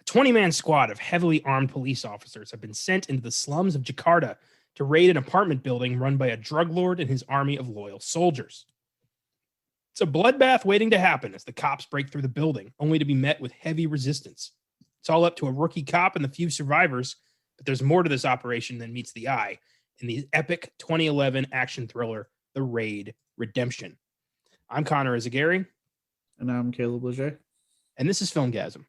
20-man squad of heavily armed police officers have been sent into the slums of Jakarta to raid an apartment building run by a drug lord and his army of loyal soldiers. It's a bloodbath waiting to happen as the cops break through the building, only to be met with heavy resistance. It's all up to a rookie cop and the few survivors, but there's more to this operation than meets the eye in the epic 2011 action thriller, The Raid: Redemption. I'm Connor Eyzaguirre. And I'm Caleb Leger. And this is Filmgazm.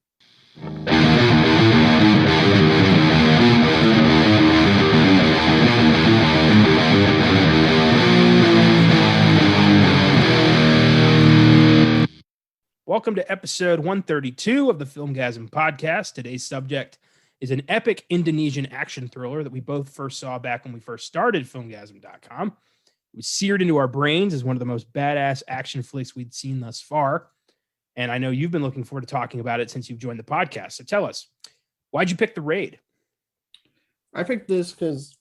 Welcome to episode 132 of the Filmgazm podcast. Today's subject is an epic Indonesian action thriller that we both first saw back when we first started Filmgazm.com. It was seared into our brains as one of the most badass action flicks we'd seen thus far. And I know you've been looking forward to talking about it since you've joined the podcast. So tell us, why'd you pick The Raid? I picked this because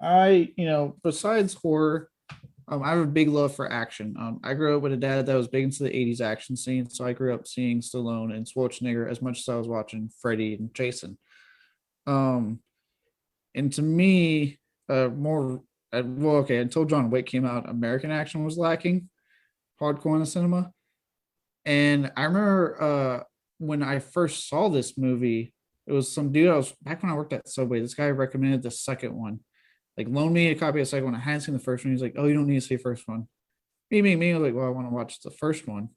besides horror, I have a big love for action. I grew up with a dad that was big into the 80s action scene, so I grew up seeing Stallone and Schwarzenegger as much as I was watching Freddy and Jason. And to me, until John Wick came out, American action was lacking, hardcore in the cinema. And I remember when I first saw this movie, it was some dude, back when I worked at Subway, this guy recommended the second one. Like, loaned me a copy of the second one. I hadn't seen the first one. He's like, "Oh, you don't need to see the first one." Me. I was like, "Well, I want to watch the first one."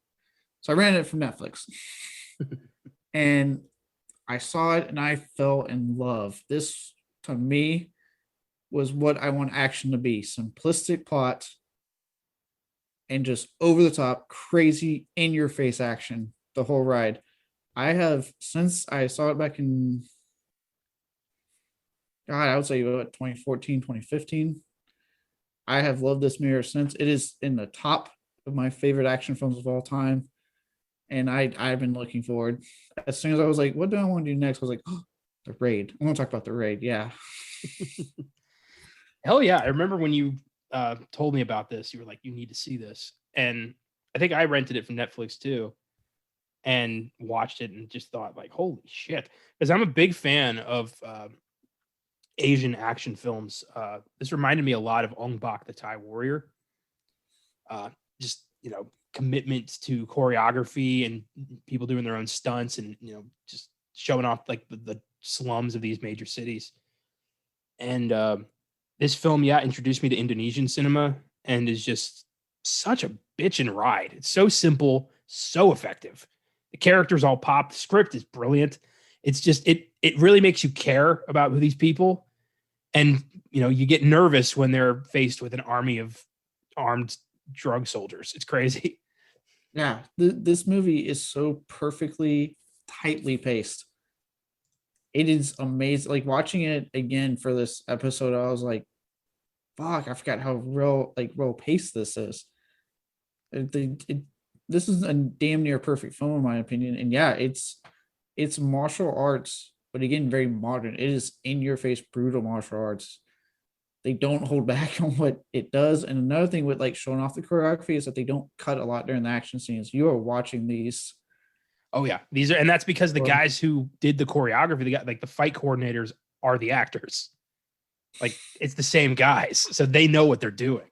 So I rented it from Netflix. And I saw it and I fell in love. This, to me, was what I want action to be. Simplistic plot and just over the top, crazy, in your face action the whole ride. I have, since I saw it back in, I would say 2014, 2015. I have loved this movie since. It is in the top of my favorite action films of all time. And I've been looking forward. As soon as I was like, what do I want to do next? I was like, oh, The Raid. I'm going to talk about The Raid. Yeah. Hell yeah. I remember when you told me about this, you were like, you need to see this. And I think I rented it from Netflix too and watched it and just thought like, holy shit. Because I'm a big fan of Asian action films. This reminded me a lot of Ong Bak, the Thai Warrior. Just, commitment to choreography and people doing their own stunts and, just showing off like the slums of these major cities. And this film, introduced me to Indonesian cinema and is just such a bitchin' ride. It's so simple, so effective. The characters all pop. The script is brilliant. It's just, it really makes you care about these people. And, you get nervous when they're faced with an army of armed drug soldiers. It's crazy. Yeah. This movie is so perfectly, tightly paced. It is amazing. Like, watching it again for this episode, I was like, fuck, I forgot how real paced this is. This is a damn near perfect film in my opinion. And yeah, it's martial arts, but again, very modern. It is in your face, brutal martial arts. They don't hold back on what it does. And another thing with like showing off the choreography is that they don't cut a lot during the action scenes. You are watching these. Oh yeah. And that's because the guys who did the choreography, the fight coordinators are the actors. Like, it's the same guys. So they know what they're doing.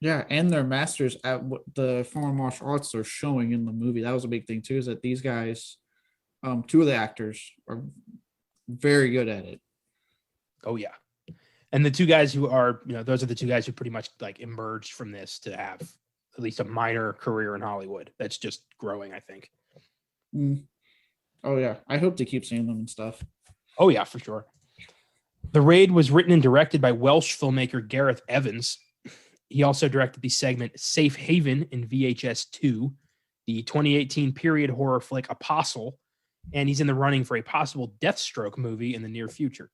Yeah. And they're masters at what the foreign martial arts are showing in the movie. That was a big thing too, is that these guys, two of the actors are very good at it. Oh yeah. And the two guys who are, those are the two guys who pretty much like emerged from this to have at least a minor career in Hollywood. That's just growing, I think. Oh yeah. I hope to keep seeing them and stuff. Oh yeah, for sure. The Raid was written and directed by Welsh filmmaker Gareth Evans. He also directed the segment Safe Haven in VHS 2, the 2018 period horror flick Apostle, and he's in the running for a possible Deathstroke movie in the near future.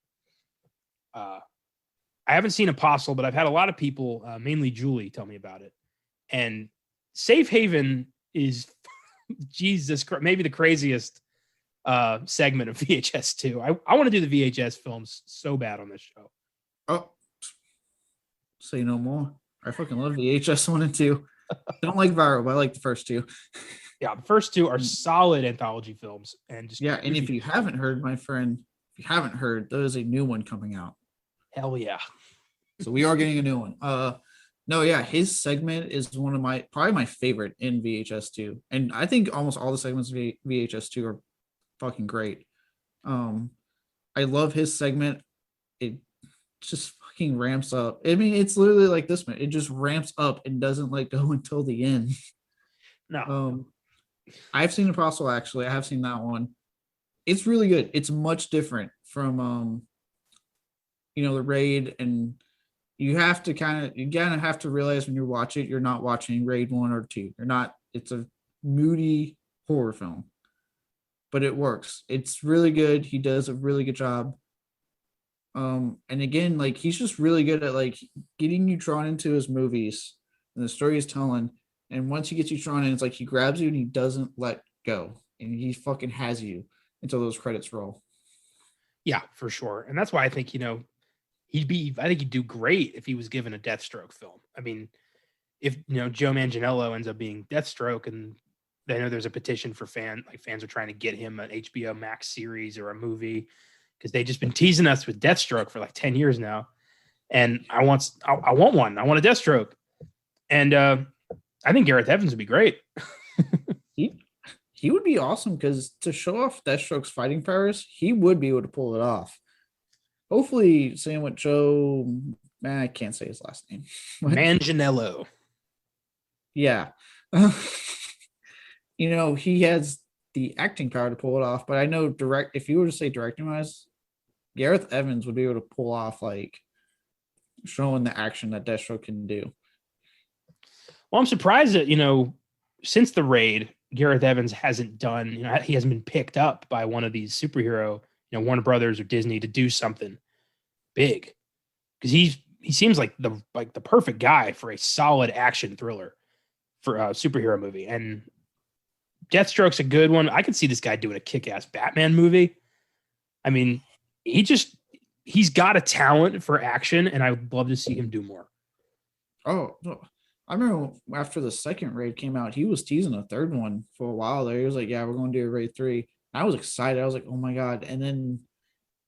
I haven't seen Apostle, but I've had a lot of people, mainly Julie, tell me about it. And Safe Haven is, Jesus Christ, maybe the craziest segment of VHS 2. I want to do the VHS films so bad on this show. Oh, say no more. I fucking love VHS 1 and 2. I don't like Viral, but I like the first two. Yeah, the first two are solid anthology films and just Yeah, and if goofy. you haven't heard, my friend, if you haven't heard, there is a new one coming out. Hell yeah. So we are getting a new one. No, yeah, his segment is one of my probably my favorite in VHS2, and I think almost all the segments of VHS2 are fucking great. Um, I love his segment. It just fucking ramps up. I mean, it's literally like this one. It just ramps up and doesn't like go until the end. No. Um, I've seen Apostle actually. I have seen that one. It's really good. It's much different from the Raid, and you kind of have to realize when you watch it, you're not watching Raid 1 or 2. You're not it's a moody horror film, but it works. It's really good. He does a really good job. And again, like he's just really good at like getting you drawn into his movies and the story he's telling. And once he gets you drawn in, it's like he grabs you and he doesn't let go. And he fucking has you until those credits roll. Yeah, for sure. And that's why I think, I think he'd do great if he was given a Deathstroke film. I mean, if Joe Manganiello ends up being Deathstroke, and I know there's a petition for fans are trying to get him an HBO Max series or a movie because they've just been teasing us with Deathstroke for like 10 years now. And I want one. I want a Deathstroke. And I think Gareth Evans would be great. He would be awesome because to show off Deathstroke's fighting powers, he would be able to pull it off. Hopefully, same with Joe. Man, I can't say his last name. Manganiello. Yeah. He has the acting power to pull it off, but I know if you were to say directing wise, Gareth Evans would be able to pull off like showing the action that Deathstroke can do. Well, I'm surprised that, since the Raid, Gareth Evans hasn't done, he hasn't been picked up by one of these superhero, Warner Brothers or Disney to do something big. Because he seems like the perfect guy for a solid action thriller for a superhero movie. And Deathstroke's a good one. I could see this guy doing a kick-ass Batman movie. I mean, he's got a talent for action, and I would love to see him do more. Oh, I remember after the second Raid came out, he was teasing a third one for a while there. He was like, yeah, we're going to do a Raid 3. I was excited. I was like, oh my God. And then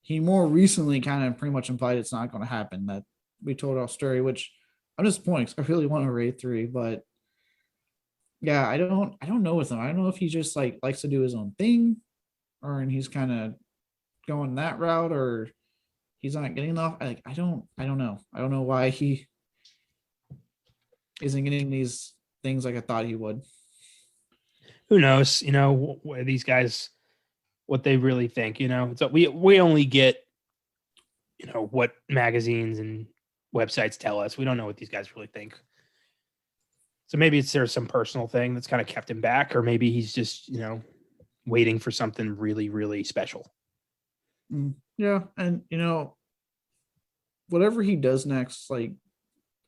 he more recently kind of pretty much implied it's not going to happen, that we told our story, which I'm disappointed because I really want a Raid 3, but yeah, I don't know with him. I don't know if he just like likes to do his own thing, or and he's kind of going that route, or he's not getting enough. I don't know. I don't know why he isn't getting these things like I thought he would. Who knows? These guys, what they really think. So we only get what magazines and websites tell us. We don't know what these guys really think. So maybe there's some personal thing that's kind of kept him back, or maybe he's just waiting for something really, really special. Yeah, and whatever he does next, like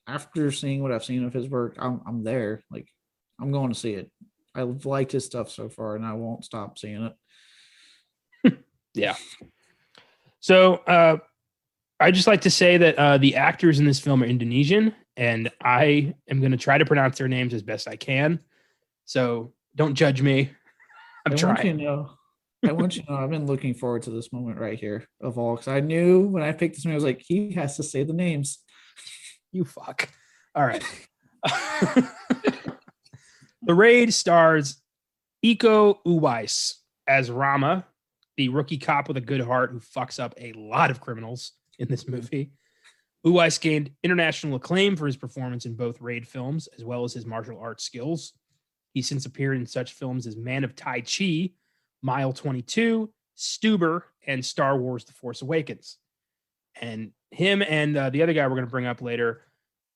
after seeing what I've seen of his work, I'm there. Like I'm going to see it. I've liked his stuff so far, and I won't stop seeing it. Yeah. So I just like to say that the actors in this film are Indonesian, and I am going to try to pronounce their names as best I can. So don't judge me. I'm trying. I want you to know I've been looking forward to this moment right here of all, because I knew when I picked this movie, I was like, he has to say the names. You fuck. All right. The Raid stars Iko Uwais as Rama, the rookie cop with a good heart who fucks up a lot of criminals in this movie. Uwais gained international acclaim for his performance in both Raid films, as well as his martial arts skills. He's since appeared in such films as Man of Tai Chi, Mile 22, Stuber, and Star Wars The Force Awakens. And him and the other guy we're going to bring up later,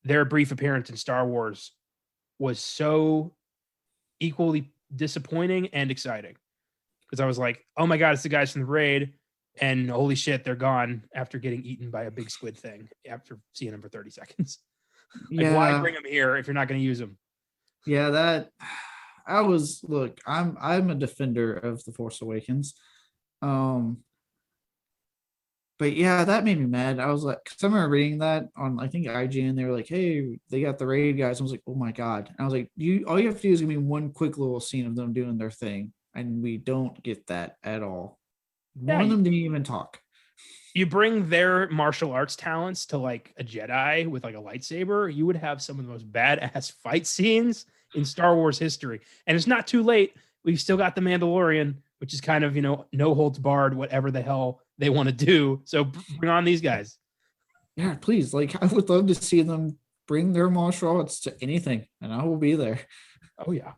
their brief appearance in Star Wars was so equally disappointing and exciting. Because I was like, oh my God, it's the guys from the Raid. And holy shit, they're gone after getting eaten by a big squid thing after seeing them for 30 seconds. Like, why bring them here if you're not going to use them? Yeah, I'm a defender of The Force Awakens. But yeah, that made me mad. I was like, because I remember reading that on, I think, IGN. They were like, "Hey, they got the raid guys." I was like, "Oh my god!" And I was like, "You, all you have to do is give me one quick little scene of them doing their thing, and we don't get that at all." Yeah, One of them didn't even talk. you bring their martial arts talents to like a Jedi with like a lightsaber, you would have some of the most badass fight scenes in Star Wars history. And it's not too late. We've still got the Mandalorian, which is kind of, no holds barred, whatever the hell they want to do. So bring on these guys. Yeah, please. Like, I would love to see them bring their martial arts to anything, and I will be there. Oh yeah.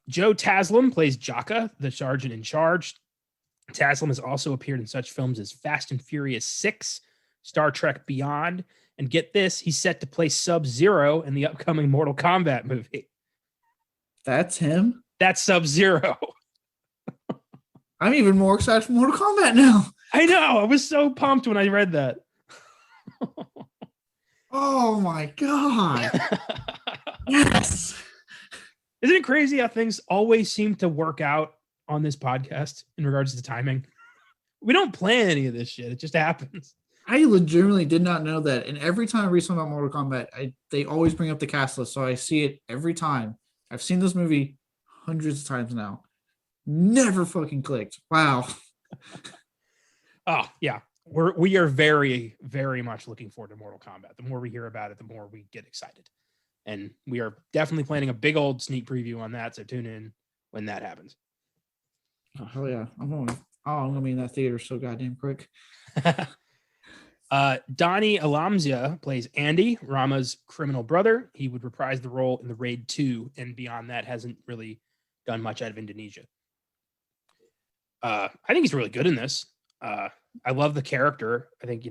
Joe Taslim plays Jaka, the sergeant in charge. Taslim has also appeared in such films as Fast and Furious 6, Star Trek Beyond, and get this, he's set to play Sub-Zero in the upcoming Mortal Kombat movie. That's him. That's Sub-Zero. I'm even more excited for Mortal Kombat now. I know. I was so pumped when I read that. Oh my god. Yes. Isn't it crazy how things always seem to work out on this podcast in regards to timing? We don't plan any of this shit. It just happens. I legitimately did not know that. And every time I read something about Mortal Kombat, they always bring up the cast list. So I see it every time. I've seen this movie hundreds of times now. Never fucking clicked. Wow. Oh, yeah. We are very, very much looking forward to Mortal Kombat. The more we hear about it, the more we get excited. And we are definitely planning a big old sneak preview on that. So tune in when that happens. Oh, hell yeah. I'm gonna be in that theater so goddamn quick. Donnie Alamzia plays Andy, Rama's criminal brother. He would reprise the role in the Raid 2, and beyond that hasn't really done much out of Indonesia. I think he's really good in this. I love the character. I think,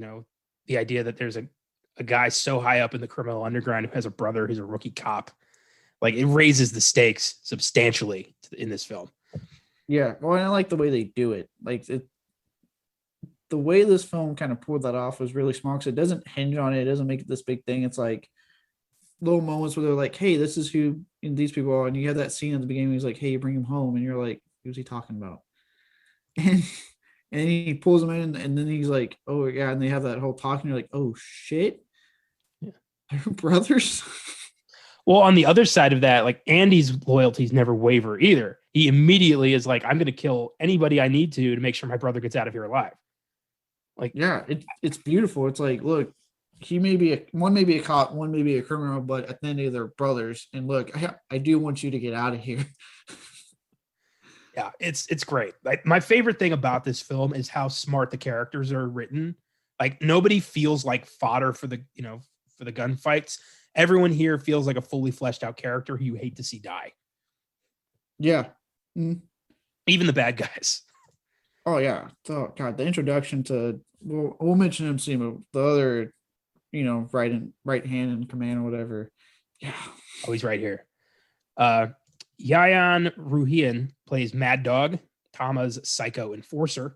the idea that there's a guy so high up in the criminal underground who has a brother who's a rookie cop, like it raises the stakes substantially in this film. Yeah, well, I like the way they do it. Like the way this film kind of pulled that off was really smart because it doesn't hinge on it. It doesn't make it this big thing. It's like little moments where they're like, "Hey, this is who these people are," and you have that scene at the beginning. He's like, "Hey, you bring him home," and you're like, "Who's he talking about?" And he pulls him in, and then he's like, "Oh yeah," and they have that whole talk, and you're like, "Oh shit, yeah, they're brothers." Well, on the other side of that, like Andy's loyalties never waver either. He immediately is like, "I'm going to kill anybody I need to make sure my brother gets out of here alive." Like, yeah, it's beautiful. It's like, look, he may be one may be a cop, one may be a criminal, but at the end of they're brothers. And look, I do want you to get out of here. Yeah, it's great. Like my favorite thing about this film is how smart the characters are written. Like nobody feels like fodder for the gunfights. Everyone here feels like a fully fleshed out character who you hate to see die. Yeah. Even the bad guys. Oh yeah. Oh god, the introduction to we'll mention him soon, but the other, right hand in command or whatever. Yeah. Oh, he's right here. Yayan Ruhian plays Mad Dog, Tama's psycho enforcer.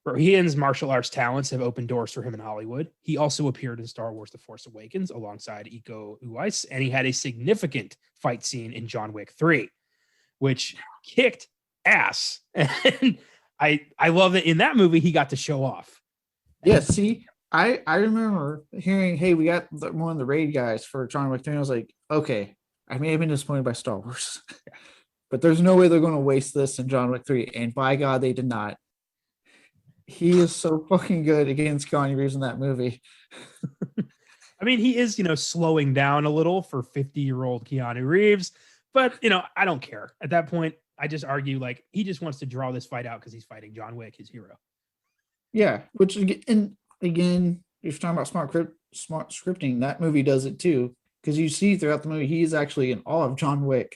Ruhian's martial arts talents have opened doors for him in Hollywood. He also appeared in Star Wars The Force Awakens alongside Iko Uwais, and he had a significant fight scene in John Wick 3, which kicked ass. And I love that in that movie he got to show off. Yeah, see, I remember hearing, "Hey, we got one of the raid guys for John Wick 3." I was like, okay, I may have been disappointed by Star Wars, but there's no way they're going to waste this in John Wick 3. And by God, they did not. He is so fucking good against Keanu Reeves in that movie. I mean, he is, slowing down a little for 50-year-old Keanu Reeves, but, I don't care. At that point, I just argue like he just wants to draw this fight out because he's fighting John Wick, his hero. Yeah, which, and again, if you're talking about smart scripting, that movie does it too. Because you see throughout the movie, he's actually in awe of John Wick.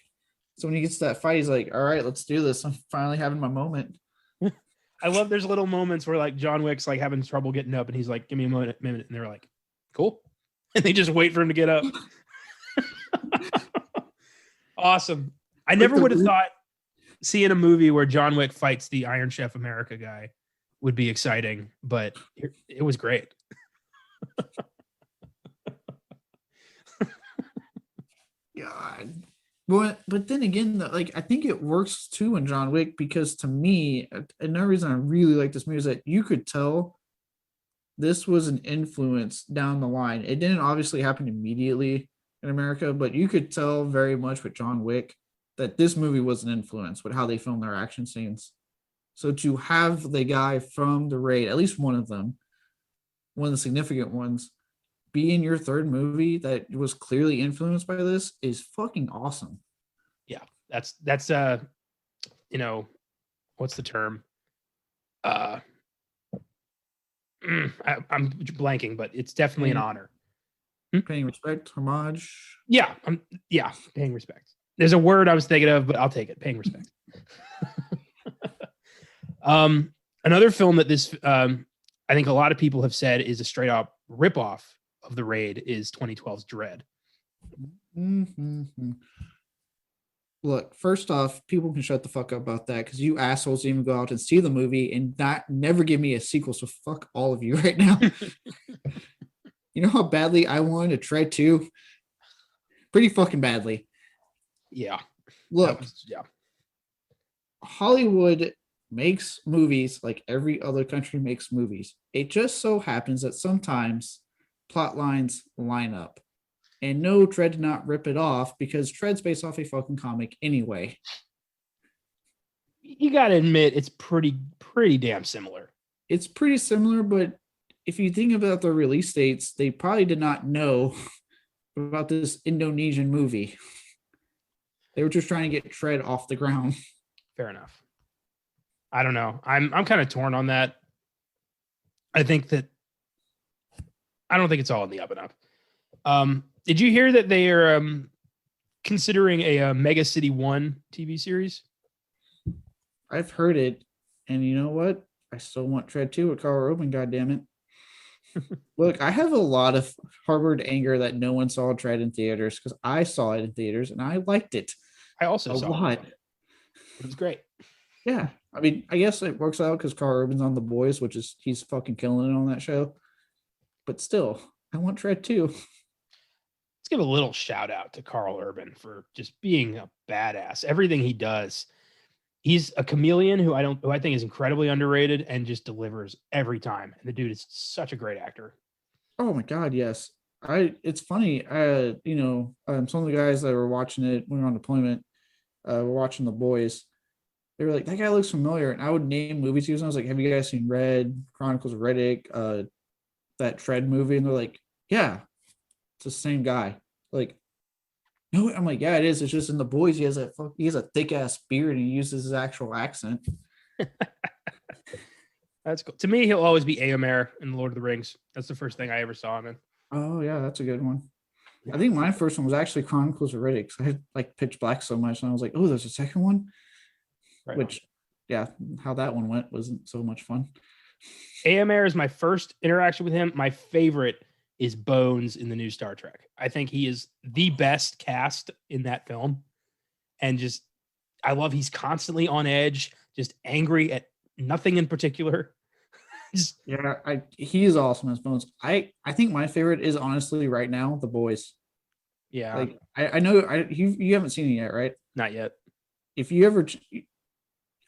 So when he gets to that fight, he's like, "All right, let's do this. I'm finally having my moment." I love there's little moments where like John Wick's like having trouble getting up and he's like, "Give me a minute," and they're like, "Cool." And they just wait for him to get up. Awesome. I never would have thought seeing a movie where John Wick fights the Iron Chef America guy would be exciting, but it was great. God. But then again, like I think it works too in John Wick because to me, another reason I really like this movie is that you could tell this was an influence down the line. It didn't obviously happen immediately in America, but you could tell very much with John Wick that this movie was an influence with how they filmed their action scenes. So to have the guy from the raid, at least one of them, one of the significant ones, be in your third movie that was clearly influenced by this is fucking awesome. Yeah, that's you know, what's the term? Uh, I'm blanking, but it's definitely an Paying, honor. Hmm? paying respect, homage. Yeah, yeah, paying respect. There's a word I was thinking of, but I'll take it. Paying respect. Another film that this I think a lot of people have said is a straight up ripoff of the Raid is 2012's Dread. Mm-hmm. Look, first off, people can shut the fuck up about that because you assholes even go out and see the movie and not never give me a sequel. So fuck all of you right now. You know how badly I wanted to try to? Pretty fucking badly. Yeah. Look, Yeah. Hollywood makes movies like every other country makes movies. It just so happens that sometimes plot lines line up. And no, Tread did not rip it off because Tread's based off a fucking comic anyway. You got to admit, it's pretty damn similar. It's pretty similar, but if you think about the release dates, they probably did not know about this Indonesian movie. They were just trying to get Tread off the ground. Fair enough. I don't know. I'm kind of torn on that. I don't think it's all in the up and up. Did you hear that they are considering a Mega City 1 TV series? I've heard it, and you know what? I still want Tread 2 with Carl Urban, goddammit. Look, I have a lot of harbored anger that no one saw Tread in theaters because I saw it in theaters and I liked it. I also saw lot. It was great. Yeah. I mean, I guess it works out because Carl Urban's on The Boys, which is he's fucking killing it on that show. But still, I want Tread 2. Let's give a little shout out to Carl Urban for just being a badass. Everything he does. He's a chameleon who I think is incredibly underrated and just delivers every time. And the dude is such a great actor. Oh my god, yes. It's funny. Some of the guys that were watching it when we were on deployment, were watching The Boys. They were like, that guy looks familiar. And I would name movies he was on. I was like, have you guys seen Red, Chronicles of Riddick, that Tread movie? And they're like, yeah, it's the same guy. Like, no, I'm like, yeah, it is. It's just in The Boys, he has a thick ass beard and he uses his actual accent. That's cool. To me, he'll always be Eyzaguirre in Lord of the Rings. That's the first thing I ever saw him in. Oh yeah, that's a good one. I think my first one was actually Chronicles of Riddick. I had like Pitch Black so much, and I was like, oh, there's a second one. Right. Which, yeah, how that one went wasn't so much fun. Eyzaguirre is my first interaction with him. My favorite is Bones in the new Star Trek. I think he is the best cast in that film. And just, I love he's constantly on edge, just angry at nothing in particular. Yeah, he is awesome as Bones. I think my favorite is honestly right now The Boys. Yeah. Like I know you haven't seen it yet, right? Not yet. If you ever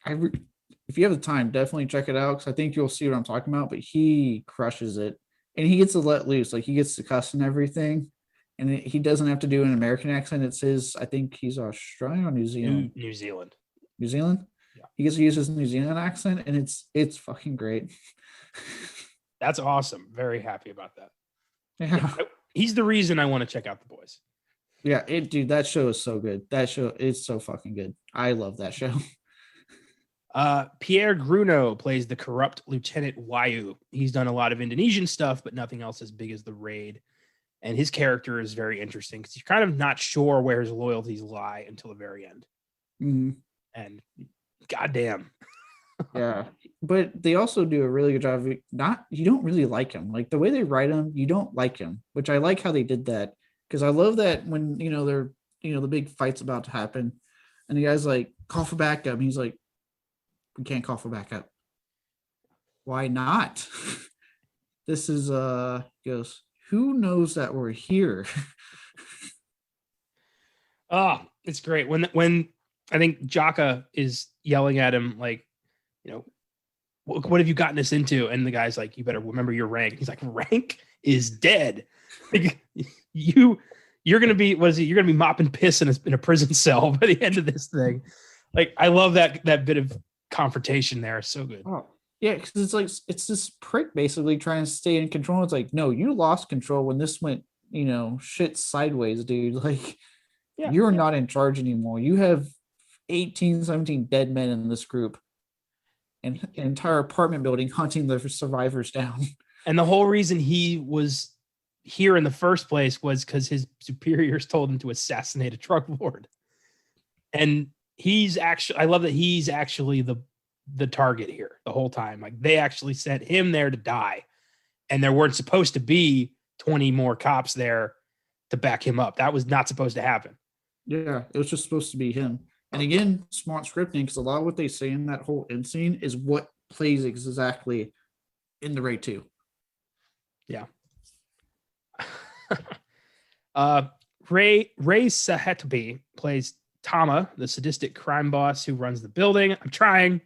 if you have the time, definitely check it out because I think you'll see what I'm talking about. But he crushes it. And he gets to let loose, like he gets to cuss and everything, and he doesn't have to do an American accent. It's his. I think he's Australian or New Zealand. New Zealand. New Zealand. Yeah. He gets to use his New Zealand accent, and it's fucking great. That's awesome. Very happy about that. Yeah. He's the reason I want to check out The Boys. Yeah, dude, that show is so good. That show is so fucking good. I love that show. Pierre Gruno plays the corrupt Lieutenant Wayu. He's done a lot of Indonesian stuff, but nothing else as big as The Raid. And his character is very interesting because you're kind of not sure where his loyalties lie until the very end. Mm-hmm. And goddamn. Yeah, but they also do a really good job of you don't really like him. Like the way they write him, you don't like him, which I like how they did that because I love that when, they're, the big fight's about to happen and the guy's like, call for backup. And he's like, we can't call for backup. Why not? This is goes, who knows that we're here? Oh, it's great when I think Jaka is yelling at him like, you know, what have you gotten us into? And the guy's like, you better remember your rank. He's like, rank is dead. Like, you're gonna be what is it? You're gonna be mopping piss in a prison cell by the end of this thing. Like, I love that bit of confrontation there. So good. Oh, yeah, because it's like it's this prick basically trying to stay in control. It's like, no, you lost control when this went, shit sideways, dude. Like, Yeah. you're not in charge anymore. You have 18, 17 dead men in this group and an entire apartment building hunting the survivors down. And the whole reason he was here in the first place was because his superiors told him to assassinate a drug lord. And I love that he's actually the target here the whole time. Like, they actually sent him there to die, and there weren't supposed to be 20 more cops there to back him up. That was not supposed to happen. Yeah, it was just supposed to be him. And again, smart scripting, because a lot of what they say in that whole end scene is what plays exactly in the Raid 2. Yeah. Ray Sahetbi plays Tama, the sadistic crime boss who runs the building. I'm trying.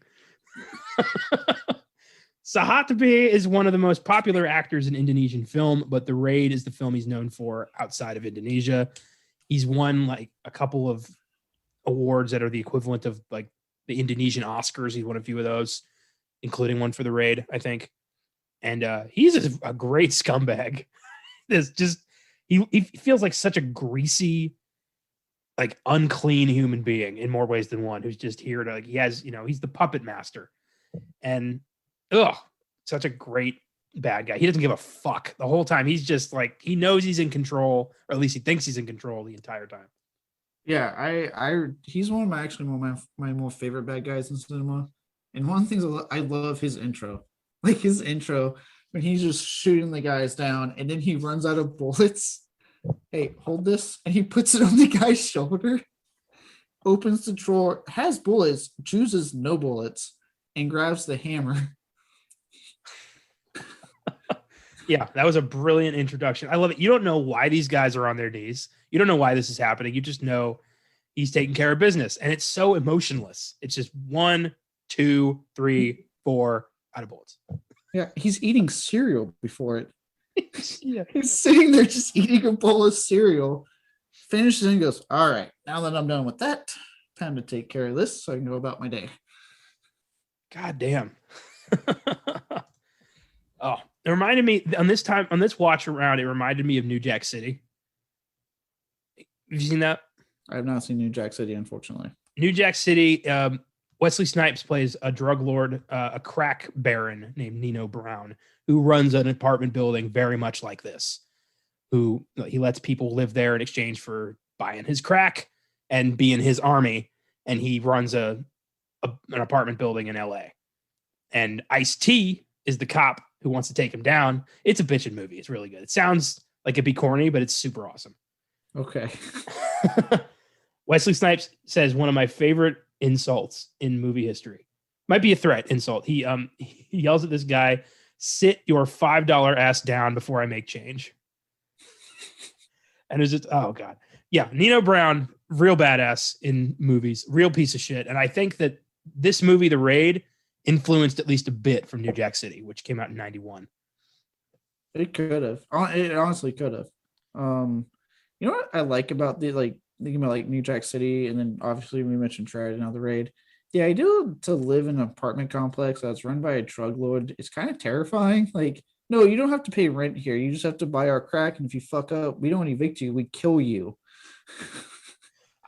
Sahatbi is one of the most popular actors in Indonesian film, but The Raid is the film he's known for outside of Indonesia. He's won like a couple of awards that are the equivalent of like the Indonesian Oscars. He's won a few of those, including one for The Raid, I think. And he's a great scumbag. It's just he feels like such a greasy, like unclean human being in more ways than one, who's just here to like, he has, he's the puppet master. And such a great bad guy. He doesn't give a fuck the whole time. He's just like, he knows he's in control, or at least he thinks he's in control the entire time. Yeah, he's one of my more favorite bad guys in cinema. And one of the things I love his intro. Like his intro when he's just shooting the guys down and then he runs out of bullets. Hey, hold this. And he puts it on the guy's shoulder, opens the drawer, has bullets, chooses no bullets, and grabs the hammer. Yeah, that was a brilliant introduction. I love it. You don't know why these guys are on their knees. You don't know why this is happening. You just know he's taking care of business. And it's so emotionless. It's just 1, 2, 3, 4 out of bullets. Yeah, he's eating cereal before it. Yeah. He's sitting there just eating a bowl of cereal, finishes and goes, all right, now that I'm done with that, time to take care of this so I can go about my day. God damn. Oh, it reminded me on this watch around, it reminded me of New Jack City. Have you seen that? I have not seen New Jack City, unfortunately. New Jack City, Wesley Snipes plays a drug lord, a crack baron named Nino Brown, who runs an apartment building very much like this, who he lets people live there in exchange for buying his crack and being his army. And he runs an apartment building in LA. And Ice-T is the cop who wants to take him down. It's a bitchin' movie. It's really good. It sounds like it'd be corny, but it's super awesome. Okay. Wesley Snipes says one of my favorite insults in movie history. Might be a threat insult. He yells at this guy, "Sit your $5 ass down before I make change." And it's just, oh God. Yeah, Nino Brown, real badass in movies, real piece of shit. And I think that this movie, The Raid, influenced at least a bit from New Jack City, which came out in 91. It could have. It honestly could have. You know what I like about thinking about like New Jack City, and then obviously we mentioned Tragedy, now The Raid. The idea to live in an apartment complex that's run by a drug lord is kind of terrifying. Like, no, you don't have to pay rent here. You just have to buy our crack, and if you fuck up, we don't evict you. We kill you.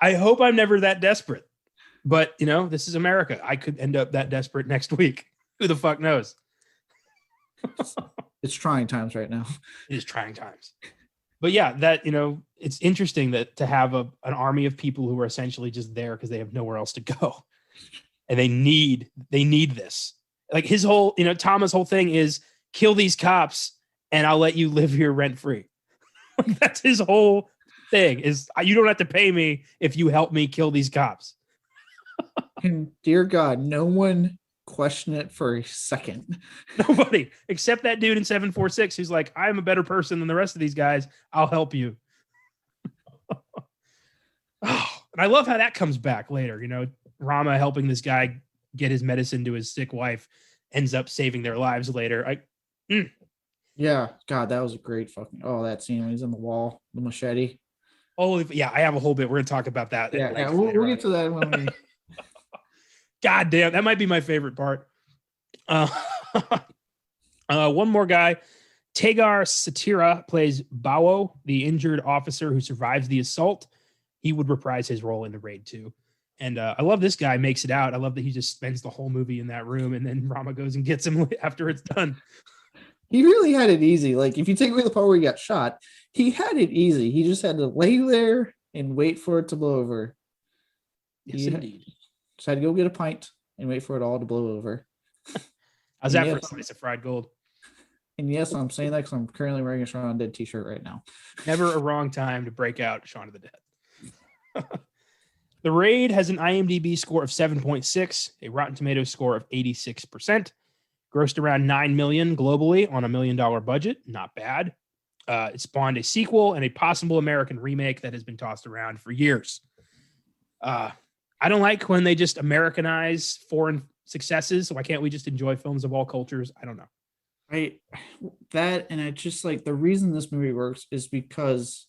I hope I'm never that desperate. But, this is America. I could end up that desperate next week. Who the fuck knows? It's trying times right now. It is trying times. But yeah, that, it's interesting that to have an army of people who are essentially just there because they have nowhere else to go. And they need this. Like his whole, Thomas' whole thing is kill these cops and I'll let you live here rent free. Like that's his whole thing is you don't have to pay me if you help me kill these cops. And dear God, no one questioned it for a second. Nobody except that dude in 746 who's like, I'm a better person than the rest of these guys. I'll help you. Oh, and I love how that comes back later. Rama helping this guy get his medicine to his sick wife ends up saving their lives later. Yeah, God, that was a great fucking. Oh, that scene when he's on the wall, the machete. Oh yeah, I have a whole bit. We're gonna talk about that. Yeah, we'll get to that when we. God damn, that might be my favorite part. One more guy. Tegar Satira plays Bawo, the injured officer who survives the assault. He would reprise his role in the raid too. And I love this guy makes it out. I love that he just spends the whole movie in that room, and then Rama goes and gets him after it's done. He really had it easy. Like, if you take away the part where he got shot, he had it easy. He just had to lay there and wait for it to blow over. Yes, indeed. Just had to go get a pint and wait for it all to blow over. How's that for a slice of fried gold? And yes, I'm saying that because I'm currently wearing a Shaun of the Dead t-shirt right now. Never a wrong time to break out Shaun of the Dead. The Raid has an IMDb score of 7.6, a Rotten Tomatoes score of 86%, grossed around $9 million globally on $1 million budget. Not bad. It spawned a sequel and a possible American remake that has been tossed around for years. I don't like when they just Americanize foreign successes. Why can't we just enjoy films of all cultures? I don't know. I just like the reason this movie works is because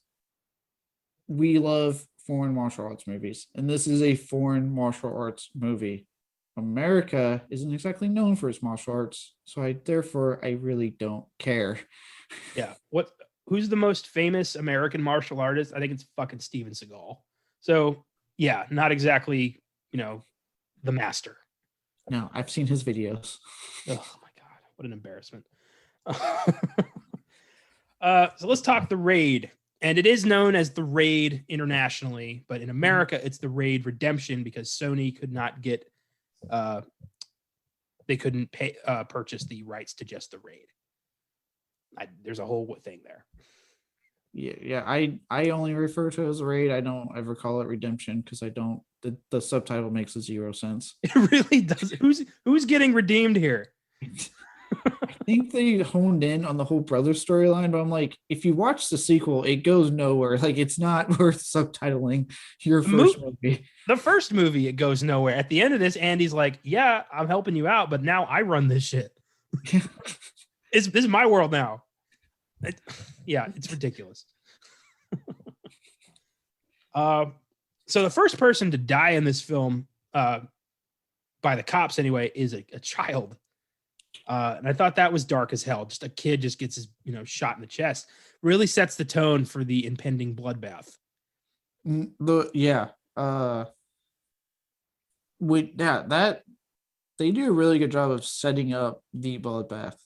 we love foreign martial arts movies, and this is a foreign martial arts movie. America isn't exactly known for its martial arts, so I really don't care. Yeah. Who's the most famous American martial artist? I think it's fucking Steven Seagal. So yeah, not exactly, the master. No, I've seen his videos. Oh my God, what an embarrassment. So let's talk The Raid. And it is known as The Raid internationally, but in America, it's The Raid Redemption because Sony could not get, they couldn't purchase the rights to just The Raid. There's a whole thing there. Yeah. I only refer to it as Raid. I don't ever call it Redemption because I don't. The subtitle makes 0 sense. It really does. Who's getting redeemed here? I think they honed in on the whole brother storyline, but I'm like, if you watch the sequel, it goes nowhere. Like, it's not worth subtitling your first movie. The first movie, it goes nowhere. At the end of this, Andy's like, yeah, I'm helping you out, but now I run this shit. This is my world now. It's ridiculous. So the first person to die in this film, by the cops anyway, is a child. And I thought that was dark as hell. Just a kid just gets his, shot in the chest. Really sets the tone for the impending bloodbath. That they do a really good job of setting up the bloodbath.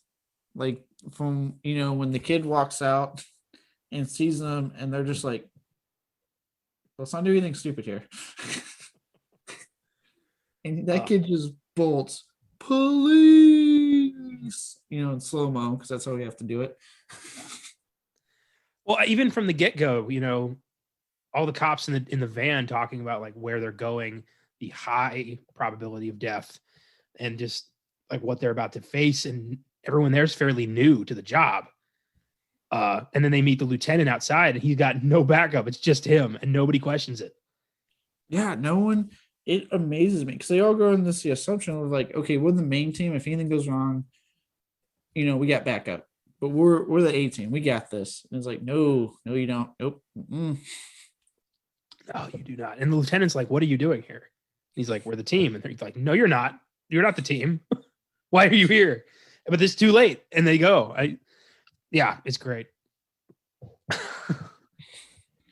Like, from when the kid walks out and sees them, and they're just like, let's not do anything stupid here. And that kid just bolts, police, in slow-mo, because that's how we have to do it. Well, even from the get-go, all the cops in the van talking about like where they're going, the high probability of death, and just like what they're about to face, and everyone there's fairly new to the job. And then they meet the lieutenant outside, and he's got no backup. It's just him, and nobody questions it. Yeah, no one. It amazes me because they all go in this the assumption of like, okay, we're the main team. If anything goes wrong, we got backup. But we're the A team. We got this. And it's like, no, you don't. Nope. Mm-mm. No, you do not. And the lieutenant's like, what are you doing here? He's like, we're the team. And he's like, no, you're not. You're not the team. Why are you here? But it's too late. And they go. It's great.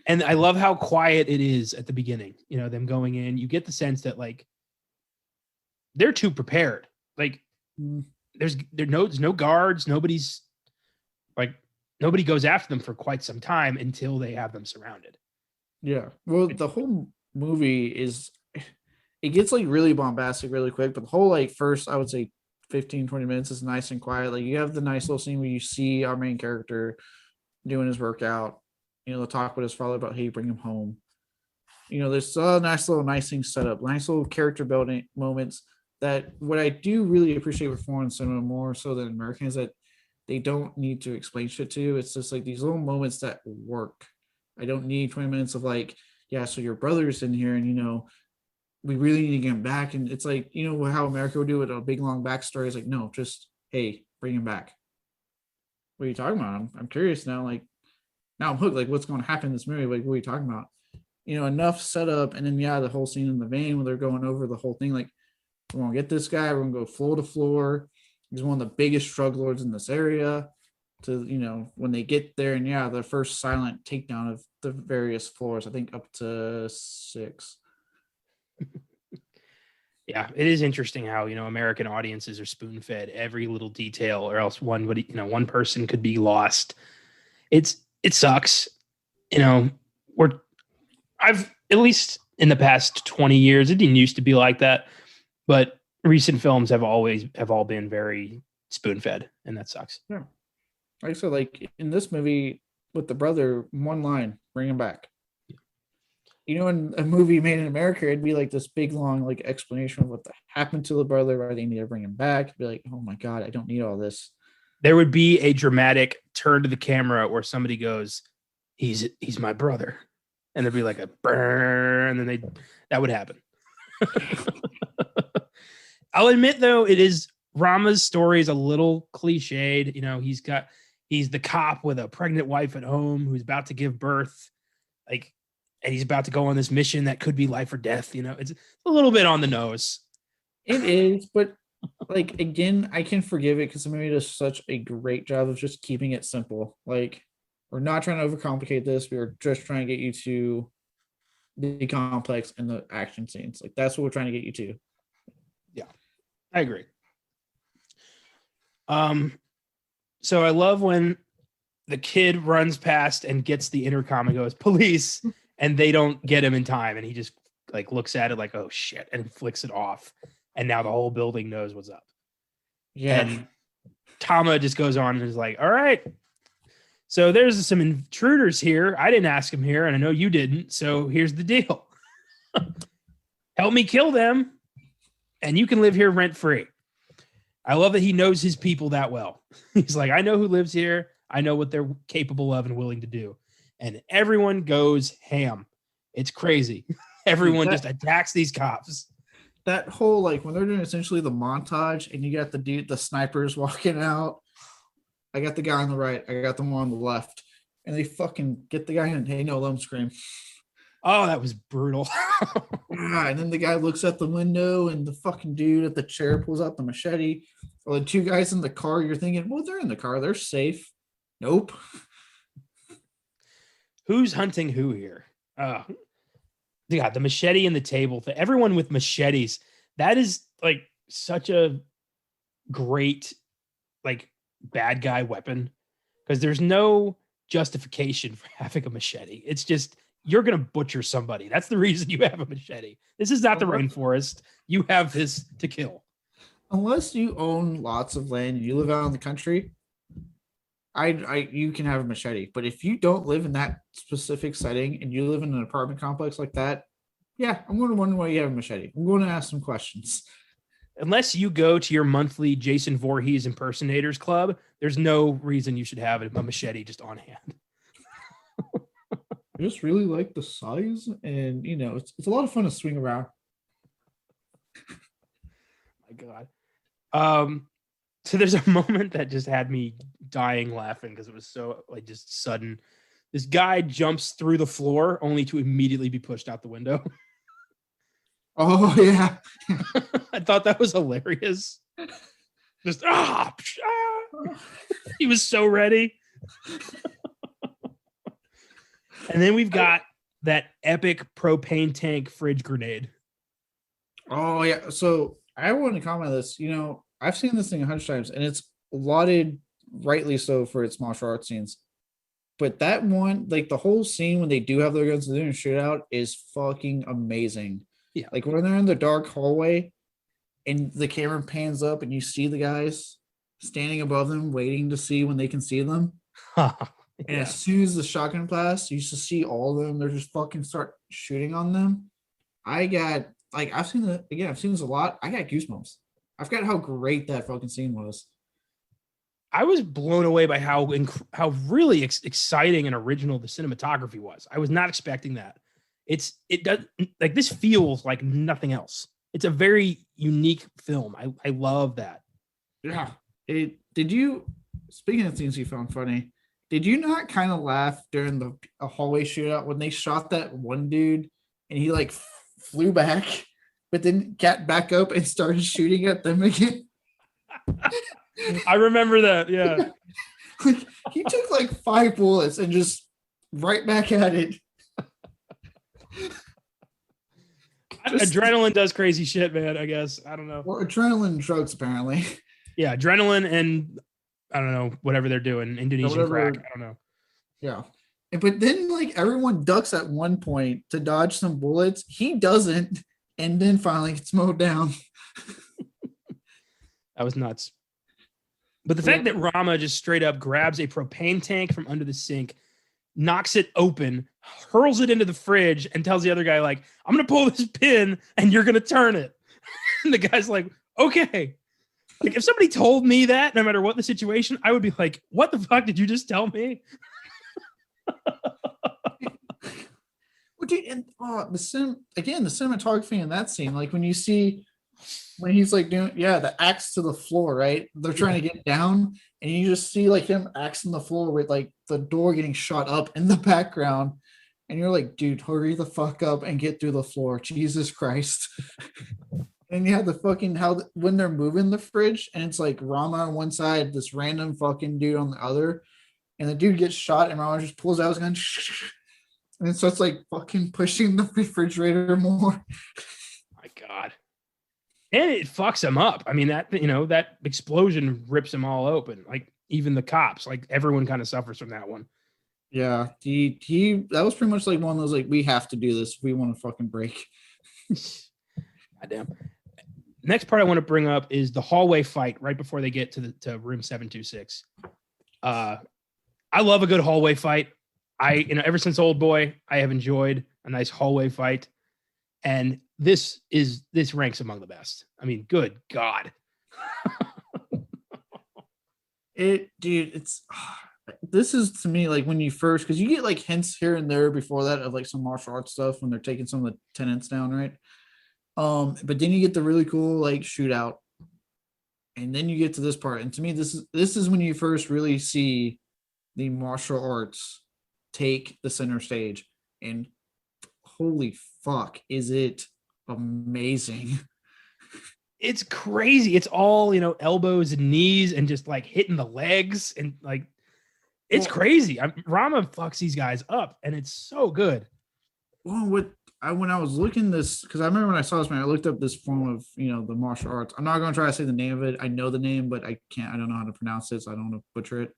And I love how quiet it is at the beginning, them going in. You get the sense that like they're too prepared. Like there's no guards. Nobody goes after them for quite some time until they have them surrounded. Yeah. Well, the whole movie it gets like really bombastic really quick, but the whole like first, I would say 15, 20 minutes is nice and quiet. Like, you have the nice little scene where you see our main character doing his workout. They'll talk with his father about, hey, bring him home. There's a nice things set up, nice little character building moments that what I do really appreciate with foreign cinema more so than American is that they don't need to explain shit to you. It's just like these little moments that work. I don't need 20 minutes of like, yeah, so your brother's in here, and we really need to get him back. And it's like, how America would do it, a big long backstory. It's like, no, just, hey, bring him back. What are you talking about? I'm curious now. Like, now I'm hooked. Like, what's going to happen in this movie? Like, what are you talking about? Enough setup. And then, yeah, the whole scene in the van where they're going over the whole thing. Like, we're going to get this guy. We're going to go floor to floor. He's one of the biggest drug lords in this area. When they get there, and yeah, the first silent takedown of the various floors, I think up to 6. Yeah, it is interesting how, American audiences are spoon fed every little detail, or else one person could be lost. It sucks. I've, at least in the past 20 years, it didn't used to be like that, but recent films have all been very spoon fed, and that sucks. Yeah. Like I said, like in this movie with the brother, one line, bring him back. In a movie made in America, it'd be like this big long like explanation of what happened to the brother, why they need to bring him back. It'd be like, oh my God, I don't need all this. There would be a dramatic turn to the camera where somebody goes, he's my brother. And there'd be like a burn, and then that would happen. I'll admit though, Rama's story is a little cliched. He's the cop with a pregnant wife at home who's about to give birth. And he's about to go on this mission that could be life or death. It's a little bit on the nose. It is, but like, again, I can forgive it because the movie does such a great job of just keeping it simple. Like, we're not trying to overcomplicate this. We're just trying to get you to the complex and the action scenes. Like, that's what we're trying to get you to. Yeah, I agree. So I love when the kid runs past and gets the intercom and goes, police, and they don't get him in time. And he just like looks at it like, oh shit, and flicks it off. And now the whole building knows what's up. Yeah. And Tama just goes on and is like, all right, so there's some intruders here. I didn't ask them here, and I know you didn't. So here's the deal. Help me kill them, and you can live here rent-free. I love that he knows his people that well. He's like, I know who lives here. I know what they're capable of and willing to do. And everyone goes ham. It's crazy. Everyone just attacks these cops. That whole, like, when they're doing essentially the montage and you got the snipers walking out. I got the guy on the right. I got the one on the left. And they fucking get the guy and, hey, no, let him scream. Oh, that was brutal. And then the guy looks at the window and the fucking dude at the chair pulls out the machete. Or the two guys in the car, you're thinking, well, they're in the car. They're safe. Nope. Who's hunting who here? Yeah, the machete and the table. Everyone with machetes. That is like such a great like bad guy weapon, because there's no justification for having a machete. It's just, you're going to butcher somebody. That's the reason you have a machete. This is not the rainforest. You have this to kill. Unless you own lots of land and you live out in the country, you can have a machete. But if you don't live in that specific setting and you live in an apartment complex like that, yeah, I'm going to wonder why you have a machete. I'm going to ask some questions. Unless you go to your monthly Jason Voorhees impersonators club, there's no reason you should have a machete just on hand. I just really like the size, and it's a lot of fun to swing around. My God. So there's a moment that just had me dying laughing because it was so like just sudden. This guy jumps through the floor only to immediately be pushed out the window. Oh yeah. I thought that was hilarious. Just he was so ready. And then we've got that epic propane tank fridge grenade. Oh yeah. So I want to comment on this. I've seen this thing 100 times, and it's lauded rightly so for its martial arts scenes. But that one, like the whole scene when they do have their guns and they're doing a shootout, is fucking amazing. Yeah. Like when they're in the dark hallway and the camera pans up and you see the guys standing above them waiting to see when they can see them. Yeah. And as soon as the shotgun blast, you used to see all of them. They're just fucking start shooting on them. I've seen this a lot. I got goosebumps. I forgot how great that fucking scene was. I was blown away by how really exciting and original the cinematography was. I was not expecting that. it does like this feels like nothing else. It's a very unique film. I love that. Yeah. Did you, speaking of things you found funny, did you not kind of laugh during a hallway shootout when they shot that one dude and he like flew back, but then got back up and started shooting at them again? I remember that. Yeah. Like, he took like 5 bullets and just right back at it. Adrenaline does crazy shit, man. I guess. I don't know. Or adrenaline drugs, apparently. Yeah, adrenaline and I don't know, whatever they're doing, Indonesian crack. I don't know. Yeah. But then like everyone ducks at one point to dodge some bullets. He doesn't, and then finally gets mowed down. That was nuts. But the fact that Rama just straight up grabs a propane tank from under the sink, knocks it open, hurls it into the fridge, and tells the other guy, like, I'm going to pull this pin and you're going to turn it. And the guy's like, okay. Like, if somebody told me that, no matter what the situation, I would be like, what the fuck did you just tell me? Well, dude, and the cinematography in that scene, like when you see when he's like doing the axe to the floor, right? They're trying to get down, and you just see like him axing the floor with like the door getting shot up in the background, and you're like, dude, hurry the fuck up and get through the floor, Jesus Christ. And you have the fucking when they're moving the fridge, and it's like Rama on one side, this random fucking dude on the other, and the dude gets shot, and Rama just pulls out his gun, and it starts like fucking pushing the refrigerator more. My God. And it fucks him up. I mean, that explosion rips them all open. Like even the cops, like everyone kind of suffers from that one. Yeah, he that was pretty much like one of those like, we have to do this if we want to fucking break. Goddamn. Next part I want to bring up is the hallway fight right before they get to room 726. I love a good hallway fight. Ever since Old Boy, I have enjoyed a nice hallway fight. And this ranks among the best. I mean, good God. This is to me like when you first, because you get like hints here and there before that of like some martial arts stuff when they're taking some of the tenants down, right? But then you get the really cool like shootout, and then you get to this part. And to me, this is when you first really see the martial arts take the center stage, and holy fuck, is it amazing. It's crazy. It's all, elbows and knees and just like hitting the legs and like it's crazy. Rama fucks these guys up and it's so good. Well, when I was looking this, because I remember when I saw this, man, I looked up this form of the martial arts. I'm not going to try to say the name of it. I know the name, but I don't know how to pronounce it, so I don't want to butcher it.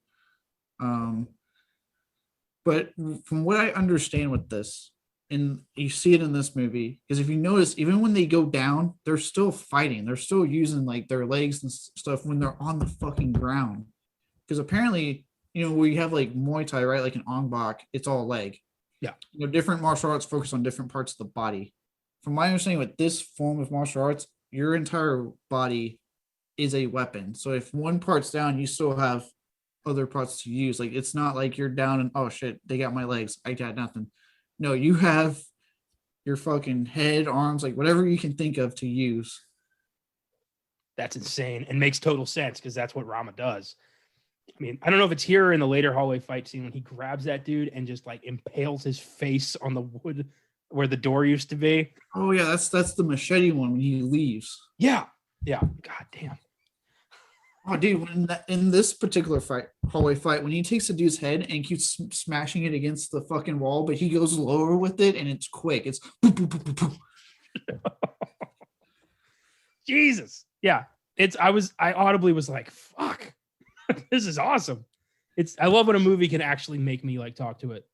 But from what I understand with this, and you see it in this movie, because if you notice, even when they go down, they're still fighting. They're still using like their legs and stuff when they're on the fucking ground. Because apparently, where you have like Muay Thai, right? Like an Ong Bak, it's all leg. Yeah. Different martial arts focus on different parts of the body. From my understanding, with this form of martial arts, your entire body is a weapon. So if one part's down, you still have other parts to use. Like it's not like you're down and oh shit, they got my legs, I got nothing. No, you have your fucking head, arms, like whatever you can think of to use. That's insane and makes total sense because that's what Rama does. I mean, I don't know if it's here or in the later hallway fight scene when he grabs that dude and just like impales his face on the wood where the door used to be. Oh yeah, that's the machete one when he leaves. Yeah. God damn. Oh, dude, in this particular hallway fight, when he takes a dude's head and keeps smashing it against the fucking wall, but he goes lower with it and it's quick. It's boop, boop, boop, boop, boop. Jesus. Yeah. I audibly was like, fuck, this is awesome. I love when a movie can actually make me like talk to it.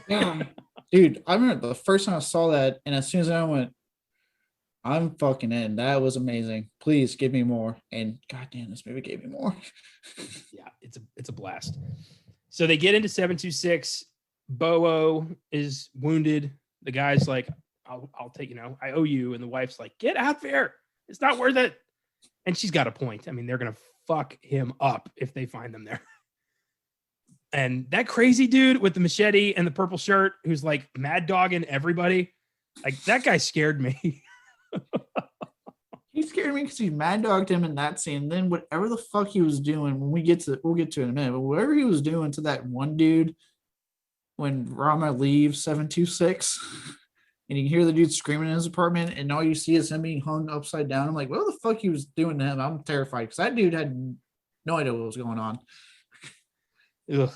Yeah. Dude, I remember the first time I saw that, and as soon as I went, I'm fucking in. That was amazing. Please give me more. And goddamn, this movie gave me more. Yeah, it's a blast. So they get into 726. Bo is wounded. The guy's like, I'll take, I owe you. And the wife's like, get out there. It's not worth it. And she's got a point. I mean, they're gonna fuck him up if they find them there. And that crazy dude with the machete and the purple shirt, who's like mad dogging everybody, like that guy scared me. He scared me because he mad dogged him in that scene. And then whatever the fuck he was doing, we'll get to it in a minute, but whatever he was doing to that one dude when Rama leaves 726 and you can hear the dude screaming in his apartment and all you see is him being hung upside down. I'm like, what the fuck he was doing to him? I'm terrified because that dude had no idea what was going on. Ugh.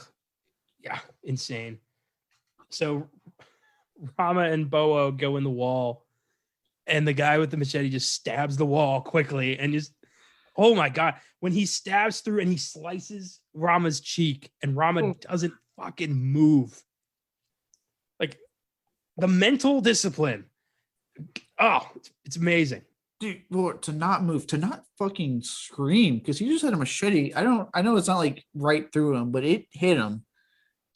Yeah, insane. So Rama and Boa go in the wall, and the guy with the machete just stabs the wall quickly and just, oh my God. When he stabs through and he slices Rama's cheek and Rama doesn't fucking move. Like the mental discipline. Oh, it's amazing. Dude, Lord, to not move, to not fucking scream, because he just had a machete. I know it's not like right through him, but it hit him.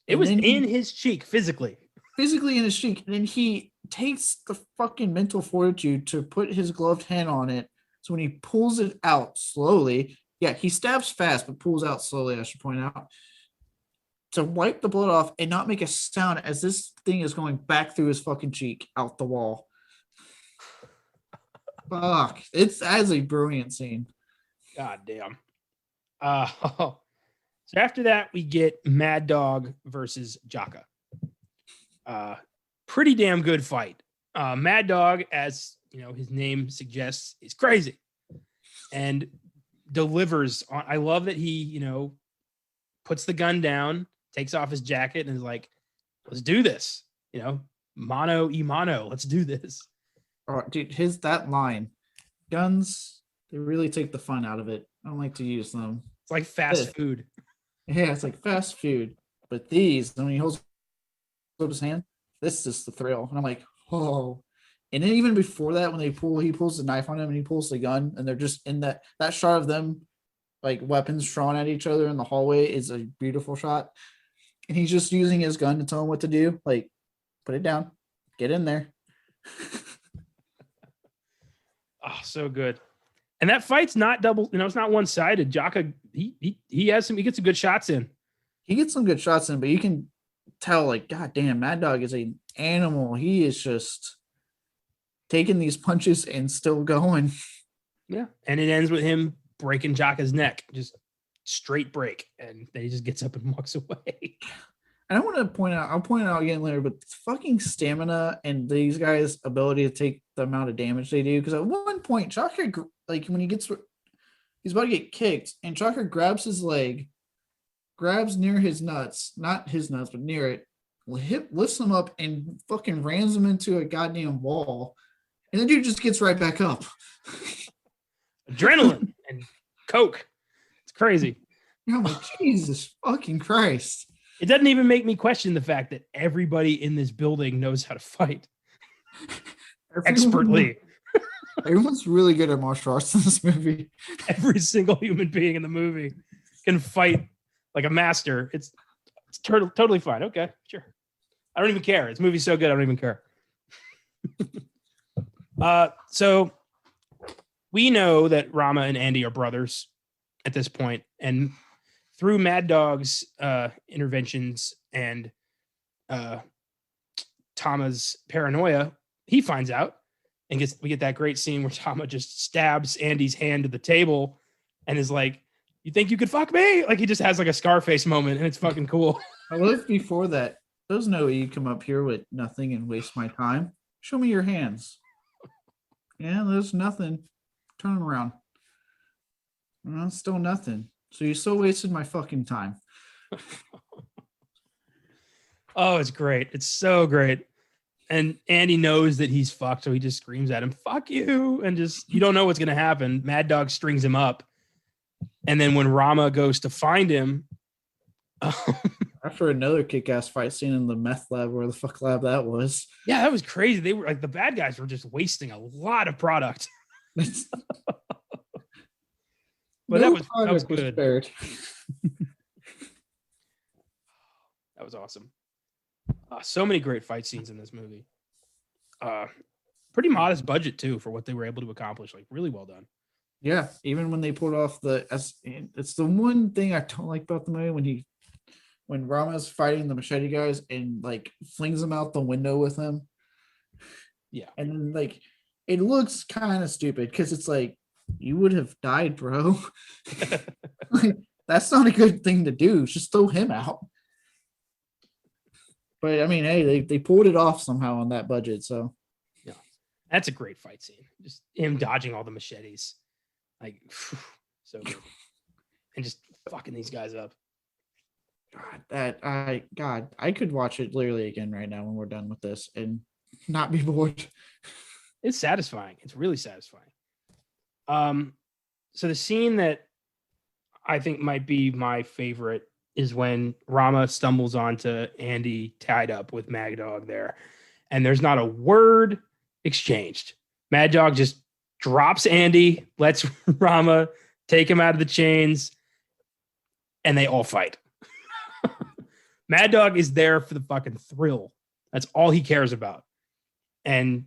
It was in his cheek physically. Physically in his cheek. And then he takes the fucking mental fortitude to put his gloved hand on it. So when he pulls it out slowly, yeah, he stabs fast, but pulls out slowly, I should point out, to wipe the blood off and not make a sound as this thing is going back through his fucking cheek out the wall. Fuck. It's as a brilliant scene. God damn. So after that, we get Mad Dog versus Jaka. Pretty damn good fight. Mad Dog, as you know, his name suggests, is crazy and delivers on. I love that he, you know, puts the gun down, takes off his jacket, and is like, let's do this. You know, mano y mano, let's do this. Oh, dude, that line, guns, they really take the fun out of it. I don't like to use them. It's like fast food. Yeah, it's like fast food. But these, when he holds up his hand, this is the thrill. And I'm like, oh. And then even before that, when he pulls the knife on him and he pulls the gun, and they're just in that shot of them, like weapons drawn at each other in the hallway, is a beautiful shot. And he's just using his gun to tell him what to do. Like, put it down, get in there. Oh, so good. And that fight's not double, you know, it's not one-sided. Jaka, he gets some good shots in. He gets some good shots in, but you can tell, like, God damn, Mad Dog is an animal. He is just taking these punches and still going. Yeah. And it ends with him breaking Jaka's neck. Just straight break. And then he just gets up and walks away. And I want to point out, I'll point it out again later, but fucking stamina and these guys' ability to take the amount of damage they do. Because at one point, Chaka, like when he's about to get kicked, and Chaka grabs his leg, grabs near his nuts, not his nuts, but near it, lifts him up and fucking rams him into a goddamn wall. And the dude just gets right back up. Adrenaline and coke. It's crazy. I'm like, Jesus fucking Christ. It doesn't even make me question the fact that everybody in this building knows how to fight expertly. Everyone's really good at martial arts in this movie. Every single human being in the movie can fight like a master. It's totally fine. Okay, sure. I don't even care. This movie's so good, I don't even care. So we know that Rama and Andy are brothers at this point, and through Mad Dog's interventions and Tama's paranoia, he finds out, and we get that great scene where Tama just stabs Andy's hand to the table and is like, "You think you could fuck me?" Like he just has like a Scarface moment, and it's fucking cool. I love before that. There's no way you come up here with nothing and waste my time. Show me your hands. Yeah, there's nothing. Turn them around. Well, still nothing. So you still wasted my fucking time. Oh, it's great. It's so great. And Andy knows that he's fucked, so he just screams at him, "Fuck you!" And just, you don't know what's going to happen. Mad Dog strings him up. And then when Rama goes to find him, after another kick-ass fight scene in the meth lab, where the fuck lab that was. Yeah, that was crazy. They were like, the bad guys were just wasting a lot of product. But that was good. Spared. That was awesome. So many great fight scenes in this movie. Pretty modest budget too for what they were able to accomplish. Like really well done. Yeah, even when they pulled off it's the one thing I don't like about the movie, when he when Rama's fighting the machete guys and like flings them out the window with him. Yeah. And then like it looks kind of stupid because it's like you would have died, bro. Like, that's not a good thing to do. Just throw him out. But I mean, hey, they pulled it off somehow on that budget. So Yeah. That's a great fight scene. Just him dodging all the machetes. Like so good. And just fucking these guys up. God, I could watch it literally again right now when we're done with this and not be bored. It's satisfying. It's really satisfying. So the scene that I think might be my favorite is when Rama stumbles onto Andy tied up with Mad Dog there, and there's not a word exchanged. Mad Dog just drops Andy, lets Rama take him out of the chains, and they all fight. Mad Dog is there for the fucking thrill. That's all he cares about. And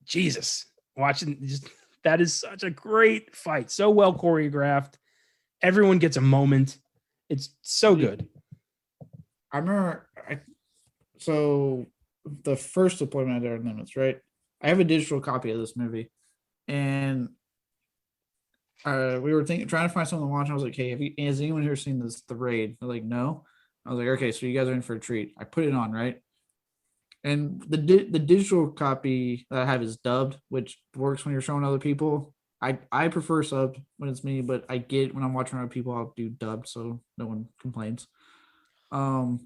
Jesus, watching just that is such a great fight. So well choreographed. Everyone gets a moment. It's so good. I remember, so the first Deployment of Outer Limits, right? I have a digital copy of this movie, and we were trying to find something to watch. I was like, "Hey, has anyone here seen this? The Raid?" They're like, "No." I was like, "Okay, so you guys are in for a treat." I put it on, right? And the digital copy that I have is dubbed, which works when you're showing other people. I prefer subbed when it's me, but I get when I'm watching other people, I'll do dubbed so no one complains. But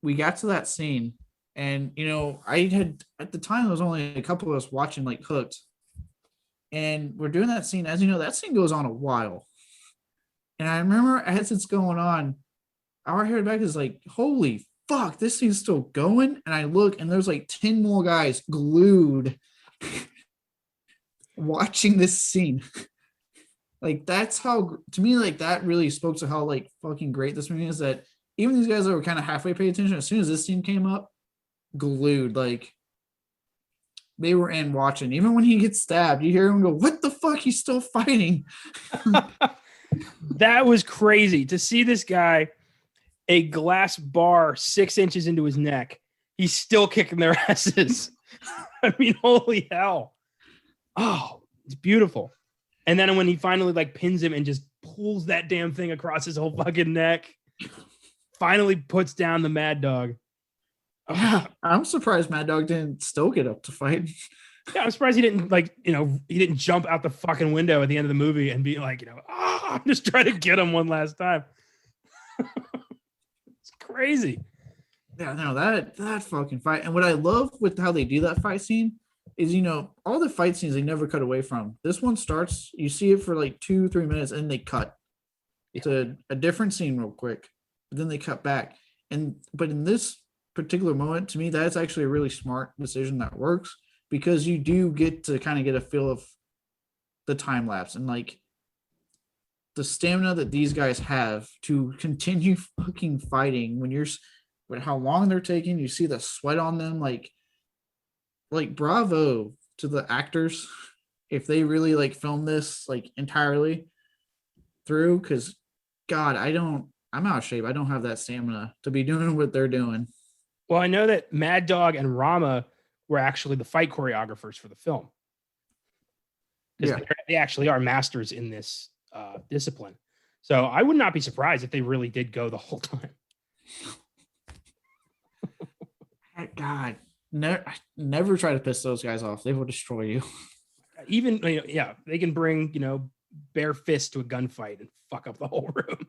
we got to that scene, and I had at the time there was only a couple of us watching like Hooked, and we're doing that scene. As you know, that scene goes on a while, and I remember as it's going on, our head back is like, holy fuck, this scene's still going. And I look, and there's like 10 more guys glued watching this scene. Like, that's how, to me, like, that really spoke to how like fucking great this movie is, that even these guys that were kind of halfway paying attention, as soon as this scene came up, glued, like they were in watching. Even when he gets stabbed, you hear him go, "What the fuck? He's still fighting." That was crazy to see this guy, a glass bar 6 inches into his neck. He's still kicking their asses. I mean, holy hell. Oh, it's beautiful. And then when he finally like pins him and just pulls that damn thing across his whole fucking neck, finally puts down the Mad Dog. Yeah, I'm surprised Mad Dog didn't still get up to fight. Yeah, I'm surprised he didn't he didn't jump out the fucking window at the end of the movie and be like, I'm just trying to get him one last time. It's crazy. Yeah, no, that fucking fight. And what I love with how they do that fight scene is, all the fight scenes they never cut away from. This one starts, you see it for like 2-3 minutes, and they cut to a different scene real quick, but then they cut back. But in this particular moment, to me, that's actually a really smart decision that works, because you do get to kind of get a feel of the time lapse and like the stamina that these guys have to continue fucking fighting when how long they're taking. You see the sweat on them, like bravo to the actors if they really like film this like entirely through, because God, I'm out of shape. I don't have that stamina to be doing what they're doing. Well, I know that Mad Dog and Rama were actually the fight choreographers for the film. Because they actually are masters in this discipline. So I would not be surprised if they really did go the whole time. God, never try to piss those guys off. They will destroy you. Even, they can bring, bare fists to a gunfight and fuck up the whole room.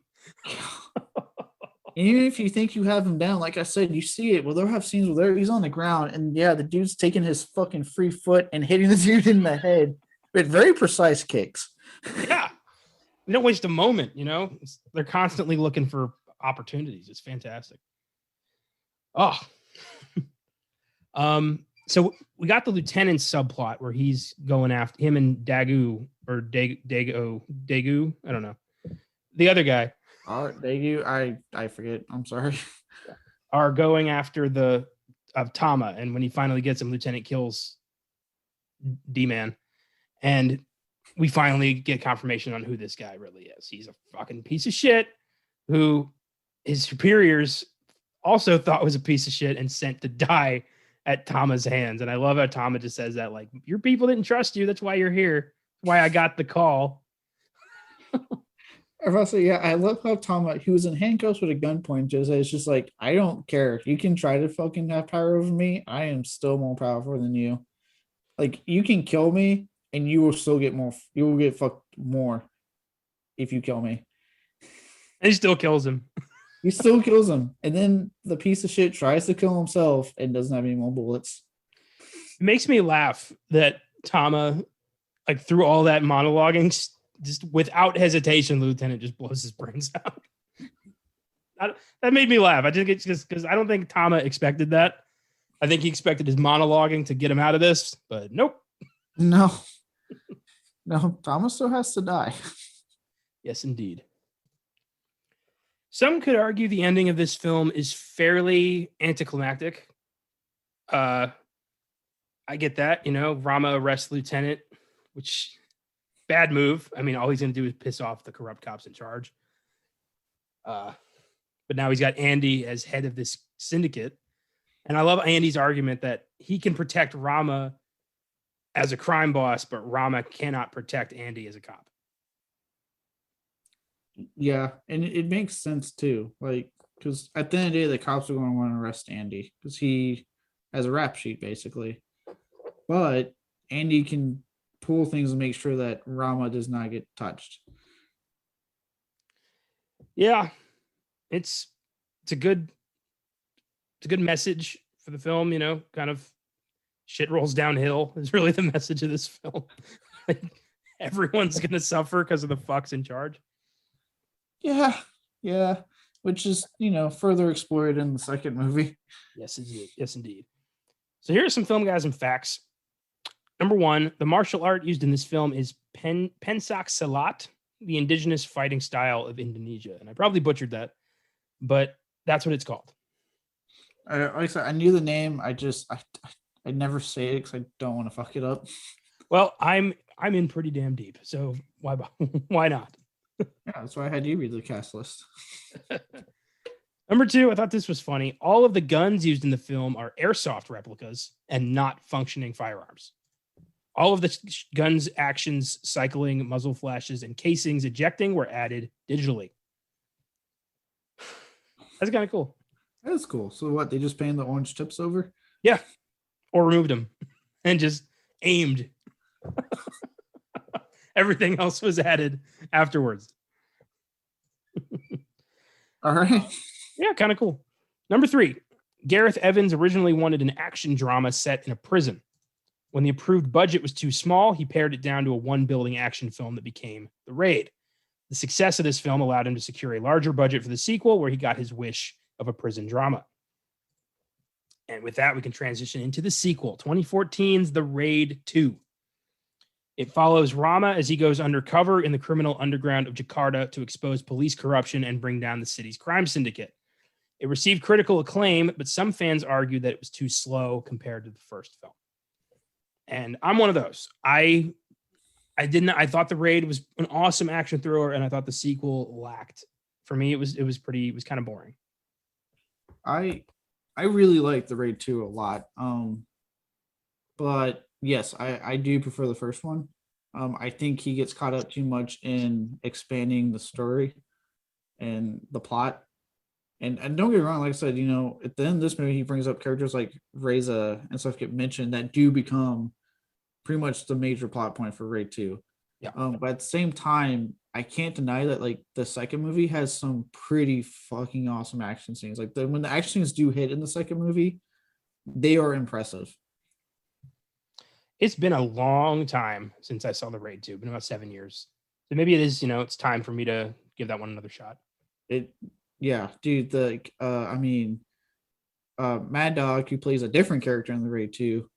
Even if you think you have him down, like I said, you see it. Well, they'll have scenes where he's on the ground, and the dude's taking his fucking free foot and hitting the dude in the head with very precise kicks. Yeah. We don't waste a moment, they're constantly looking for opportunities. It's fantastic. Oh. So we got the lieutenant subplot where he's going after him and Dagu or Dagu. I don't know. The other guy. Dagu, I forget. I'm sorry. Are going after Tama, and when he finally gets him, Lieutenant kills D-Man, and we finally get confirmation on who this guy really is. He's a fucking piece of shit who his superiors also thought was a piece of shit and sent to die at Tama's hands. And I love how Tama just says that, like, your people didn't trust you. That's why you're here. Why I got the call. I was say, yeah, I love how Tama, he was in handcuffs with a gun pointed. It's just like, I don't care. You can try to fucking have power over me. I am still more powerful than you. Like, you can kill me and you will still get more. You will get fucked more if you kill me. And he still kills him. He still kills him. And then the piece of shit tries to kill himself and doesn't have any more bullets. It makes me laugh that Tama, like, through all that monologuing, just without hesitation, the lieutenant just blows his brains out. That made me laugh. I think it's just because I don't think Tama expected that. I think he expected his monologuing to get him out of this, but nope. No. No, Tama still has to die. Yes, indeed. Some could argue the ending of this film is fairly anticlimactic. I get that, Rama arrests the lieutenant, which bad move. I mean, all he's going to do is piss off the corrupt cops in charge. But now he's got Andy as head of this syndicate. And I love Andy's argument that he can protect Rama as a crime boss, but Rama cannot protect Andy as a cop. Yeah, and it makes sense too. Like, because at the end of the day, the cops are going to want to arrest Andy because he has a rap sheet basically. But Andy can pull things and make sure that Rama does not get touched. Yeah, it's a good message for the film. Kind of shit rolls downhill is really the message of this film. Like, everyone's gonna suffer because of the fucks in charge. Yeah, which is further explored in the second movie. Yes, indeed. So here are some Filmgazm facts. Number 1, the martial art used in this film is pencak silat, the indigenous fighting style of Indonesia, and I probably butchered that, but that's what it's called. Like I said, I knew the name. I never say it because I don't want to fuck it up. Well, I'm in pretty damn deep, so why not? Yeah, that's why I had you read the cast list. Number 2, I thought this was funny. All of the guns used in the film are airsoft replicas and not functioning firearms. All of the guns' actions, cycling, muzzle flashes, and casings ejecting were added digitally. That's kind of cool. That's cool. So what? They just painted the orange tips over? Yeah. Or removed them and just aimed. Everything else was added afterwards. All right. Yeah, kind of cool. Number 3, Gareth Evans originally wanted an action drama set in a prison. When the approved budget was too small, he pared it down to a one-building action film that became The Raid. The success of this film allowed him to secure a larger budget for the sequel, where he got his wish of a prison drama. And with that, we can transition into the sequel, 2014's The Raid 2. It follows Rama as he goes undercover in the criminal underground of Jakarta to expose police corruption and bring down the city's crime syndicate. It received critical acclaim, but some fans argued that it was too slow compared to the first film. And I'm one of those. I thought The Raid was an awesome action thriller, and I thought the sequel lacked. For me, it was kind of boring. I really like The Raid 2 a lot. But yes, I do prefer the first one. I think he gets caught up too much in expanding the story and the plot. And don't get me wrong, like I said, at the end of this movie, he brings up characters like Reza and stuff get mentioned that do become pretty much the major plot point for Raid 2. Yeah. But at the same time, I can't deny that like the second movie has some pretty fucking awesome action scenes. Like when the action scenes do hit in the second movie, they are impressive. It's been a long time since I saw The Raid 2. It's been about 7 years. So maybe it is, it's time for me to give that one another shot. Yeah, dude, Mad Dog, who plays a different character in The Raid 2,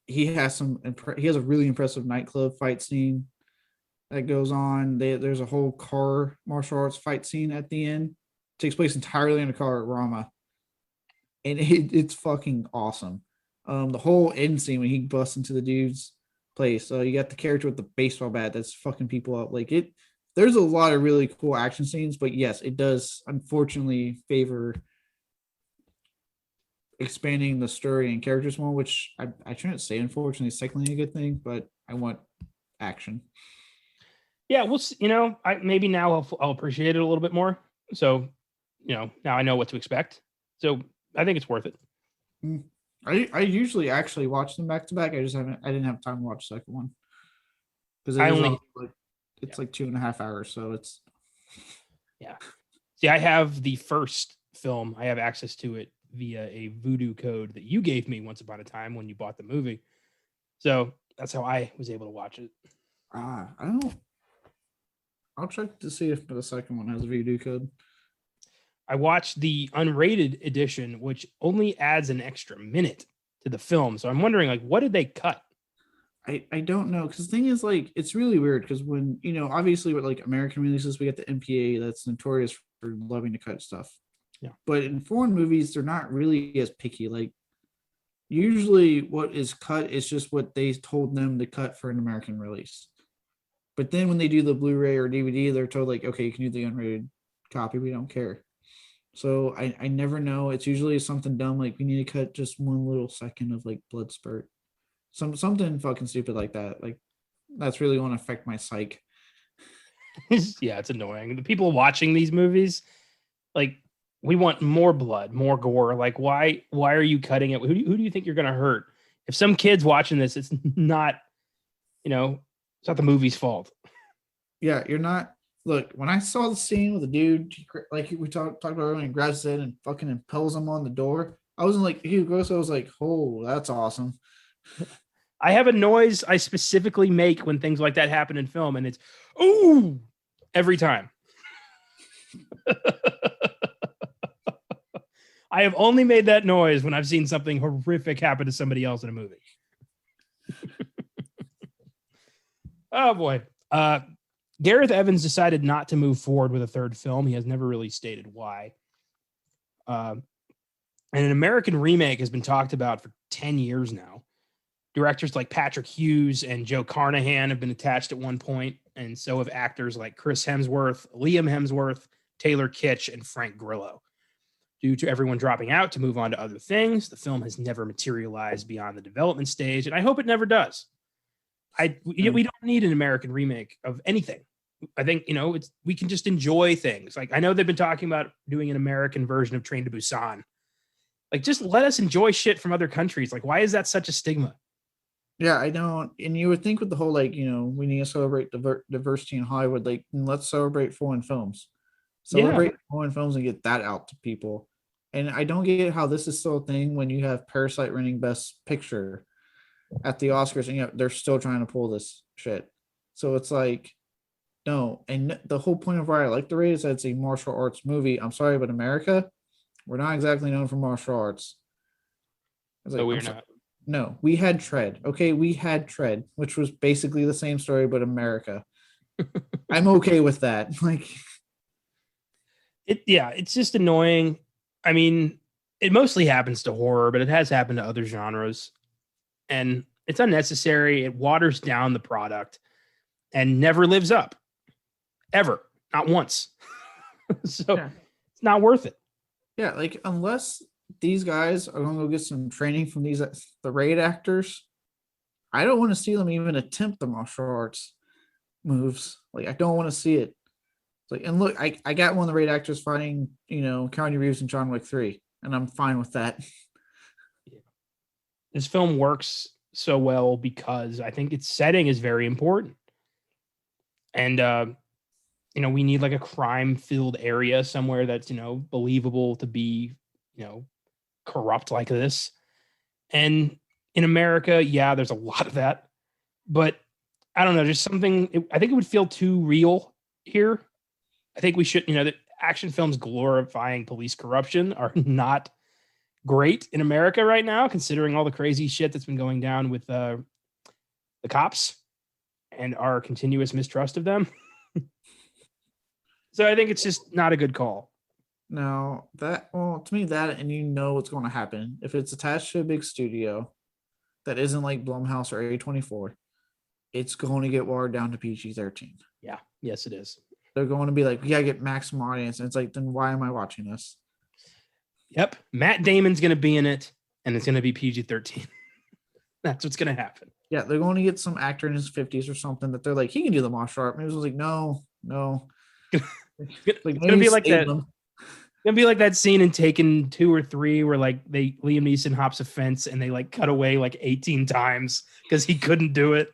he has a really impressive nightclub fight scene that goes on. There's a whole car martial arts fight scene at the end. It takes place entirely in a car at Rama, and it's fucking awesome. The whole end scene when he busts into the dude's place. So you got the character with the baseball bat that's fucking people up. Like there's a lot of really cool action scenes, but yes, it does unfortunately favor expanding the story and characters more, which I shouldn't say unfortunately is technically a good thing, but I want action. Yeah, we'll see, I maybe now I'll appreciate it a little bit more. So, now I know what to expect. So I think it's worth it. Mm. I usually actually watch them back to back. I didn't have time to watch the second one because it I is only on like it's like 2.5 hours, so it's Yeah. See, I have the first film. I have access to it via a voodoo code that you gave me once upon a time when you bought the movie. So that's how I was able to watch it. I don't. I'll check to see if the second one has a VD code. I watched the unrated edition, which only adds an extra minute to the film. So I'm wondering, like, what did they cut? I don't know because the thing is like it's really weird because when obviously with like American releases we get the MPA that's notorious for loving to cut stuff. Yeah. But in foreign movies they're not really as picky. Like usually what is cut is just what they told them to cut for an American release. But then when they do the Blu-ray or DVD, they're told like, okay, you can do the unrated copy. We don't care. So I never know. It's usually something dumb like we need to cut just one little second of like blood spurt. Something fucking stupid like that. Like that's really going to affect my psyche. Yeah, it's annoying. The people watching these movies, like, we want more blood, more gore. Like, why are you cutting it? Who do you think you're going to hurt? If some kid's watching this, it's not, it's not the movie's fault. Yeah, you're not. Look, when I saw the scene with the dude, like we talked about earlier, and grabs it and fucking impels him on the door, I wasn't like, he gross. I was like, oh, that's awesome. I have a noise I specifically make when things like that happen in film, and it's ooh every time. I have only made that noise when I've seen something horrific happen to somebody else in a movie. Oh boy. Gareth Evans decided not to move forward with a third film. He has never really stated why. And an American remake has been talked about for 10 years now. Directors like Patrick Hughes and Joe Carnahan have been attached at one point, and so have actors like Chris Hemsworth, Liam Hemsworth, Taylor Kitsch, and Frank Grillo. Due to everyone dropping out to move on to other things, the film has never materialized beyond the development stage, and I hope it never does. We don't need an American remake of anything. I think we can just enjoy things. Like I know they've been talking about doing an American version of Train to Busan. Like just let us enjoy shit from other countries. Like why is that such a stigma? Yeah, I know. And you would think with the whole like we need to celebrate diversity in Hollywood. Like let's celebrate foreign films, celebrate foreign films, and get that out to people. And I don't get how this is still a thing when you have Parasite winning Best Picture at the Oscars, and they're still trying to pull this shit. So it's like, no. And the whole point of why I like the raid is that it's a martial arts movie. I'm sorry, but America, we're not exactly known for martial arts. So we're not. No, we had Tread. Okay, we had Tread, which was basically the same story, but America. I'm okay with that. Like, it's just annoying. I mean, it mostly happens to horror, but it has happened to other genres. And it's unnecessary. It waters down the product and never lives up. Ever. Not once. So it's not worth it. Yeah, like unless these guys are going to go get some training from the raid actors, I don't want to see them even attempt the martial arts moves. Like I don't want to see it. Like, and look, I got one of the raid actors fighting, Keanu Reeves in John Wick 3, and I'm fine with that. Yeah. This film works so well because I think its setting is very important. And we need like a crime-filled area somewhere that's, believable to be, corrupt like this. And in America, yeah, there's a lot of that. But I don't know, just something, I think it would feel too real here. I think we should, that action films glorifying police corruption are not great in America right now, considering all the crazy shit that's been going down with the cops and our continuous mistrust of them. So I think it's just not a good call. No, to me, that, and what's going to happen. If it's attached to a big studio that isn't like Blumhouse or A24, it's going to get watered down to PG-13. Yeah. Yes, it is. They're going to be like, we gotta get maximum audience. And it's like, then why am I watching this? Yep. Matt Damon's going to be in it, and it's going to be PG-13. That's what's going to happen. Yeah, they're going to get some actor in his 50s or something that they're like, he can do the martial art. Maybe it was like, no. It's gonna be like that. It's gonna be like that scene in Taken 2 or 3 where like Liam Neeson hops a fence and they like cut away like 18 times because he couldn't do it.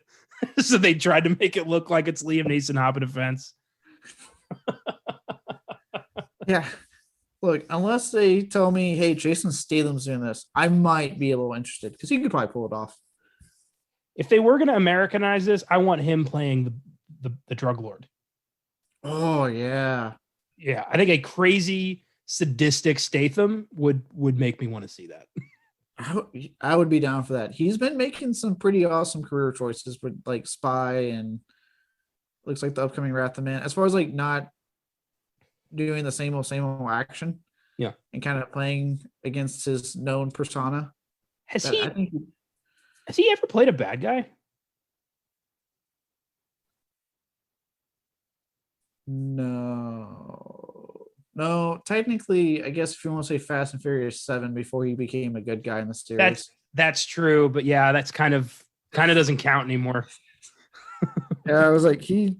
So they tried to make it look like it's Liam Neeson hopping a fence. Yeah. Look, unless they tell me, hey, Jason Statham's doing this, I might be a little interested because he could probably pull it off. If they were gonna Americanize this, I want him playing the drug lord. Oh yeah. Yeah, I think a crazy sadistic Statham would make me want to see that. I would be down for that. He's been making some pretty awesome career choices with like Spy and looks like the upcoming Wrath of Man. As far as like not doing the same old action, yeah, and kind of playing against his known persona. Has he ever played a bad guy? No, technically, I guess if you want to say Fast and Furious 7 before he became a good guy in the series. That's true, but yeah, that's kind of doesn't count anymore. Yeah, I was like, he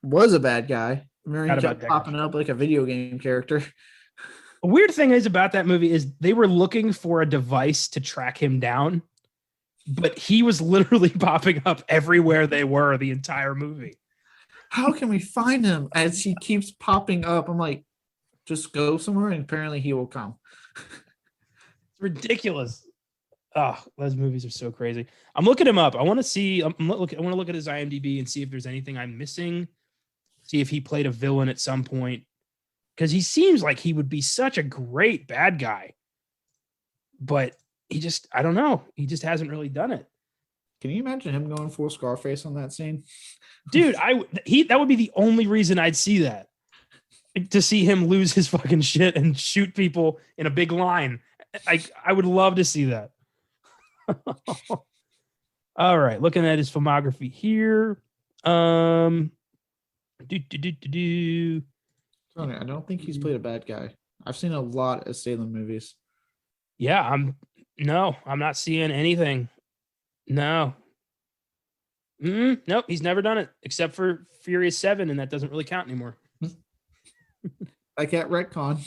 was a bad guy. Remember, he kept popping up like a video game character. A weird thing is about that movie is they were looking for a device to track him down, but he was literally popping up everywhere they were the entire movie. How can we find him as he keeps popping up? I'm like, just go somewhere and apparently he will come. It's ridiculous. Oh, those movies are so crazy. I'm looking him up. I want to see. I want to look at his IMDb and see if there's anything I'm missing. See if he played a villain at some point, because he seems like he would be such a great bad guy. But I don't know. He just hasn't really done it. Can you imagine him going full Scarface on that scene? Dude, that would be the only reason I'd see that. To see him lose his fucking shit and shoot people in a big line. I would love to see that. All right, looking at his filmography here. I don't think he's played a bad guy. I've seen a lot of Statham movies. Yeah, I'm not seeing anything. No. Nope, he's never done it except for Furious 7, and that doesn't really count anymore. I got retcon.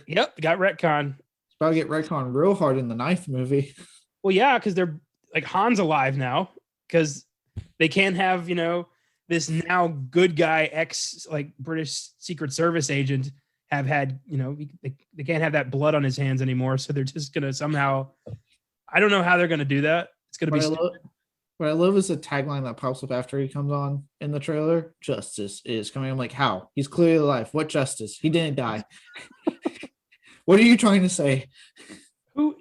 Yep, got retcon. It's about to get retcon real hard in the 9th movie. Well, yeah, because they're like Han's alive now because they can't have, this now good guy ex like British Secret Service agent have had, they can't have that blood on his hands anymore. So they're just gonna somehow, I don't know how they're gonna do that. It's gonna be. What I love is the tagline that pops up after he comes on in the trailer. Justice is coming. I'm like, how? He's clearly alive. What justice? He didn't die. What are you trying to say? Oh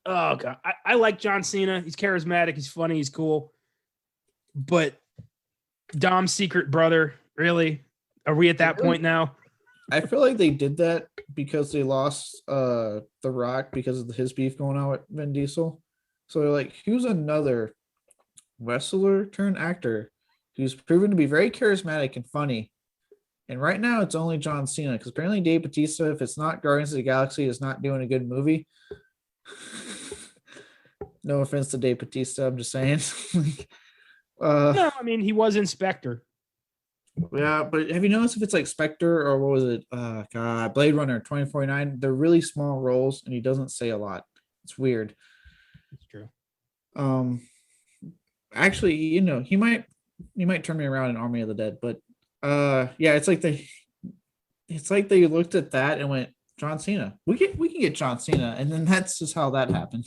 God. I like John Cena. He's charismatic. He's funny. He's cool. But Dom's secret brother, really? Are we at that point now? I feel like they did that because they lost The Rock because of his beef going on with Vin Diesel. So they're like, who's another wrestler turned actor who's proven to be very charismatic and funny? And right now it's only John Cena, because apparently Dave Bautista, if it's not Guardians of the Galaxy, is not doing a good movie. No offense to Dave Bautista, I'm just saying. No, I mean, he was Inspector. Yeah, but have you noticed if it's like Spectre or what was it? Blade Runner 2049, they're really small roles and he doesn't say a lot. It's weird. It's true. Actually, he might turn me around in Army of the Dead, but yeah, it's like they looked at that and went, John Cena. We can get John Cena, and then that's just how that happened.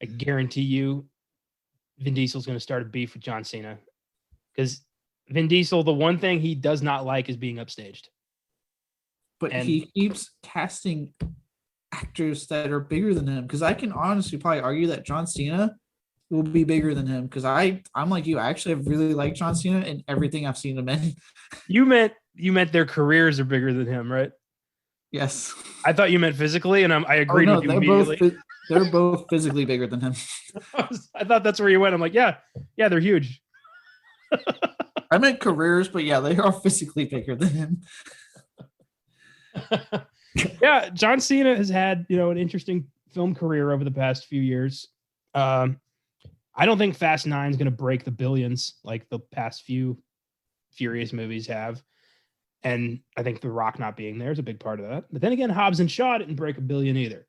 I guarantee you, Vin Diesel's going to start a beef with John Cena, because Vin Diesel, the one thing he does not like is being upstaged. But he keeps casting actors that are bigger than him, because I can honestly probably argue that John Cena will be bigger than him, because I'm like you. I actually have really liked John Cena in everything I've seen him in. You meant their careers are bigger than him, right? Yes. I thought you meant physically, and I agreed with you immediately. They're both physically bigger than him. I thought that's where you went. I'm like, yeah, they're huge. I meant careers, but yeah, they are physically bigger than him. Yeah, John Cena has had, an interesting film career over the past few years. I don't think Fast 9 is going to break the billions like the past few Furious movies have. And I think The Rock not being there is a big part of that. But then again, Hobbs and Shaw didn't break $1 billion either.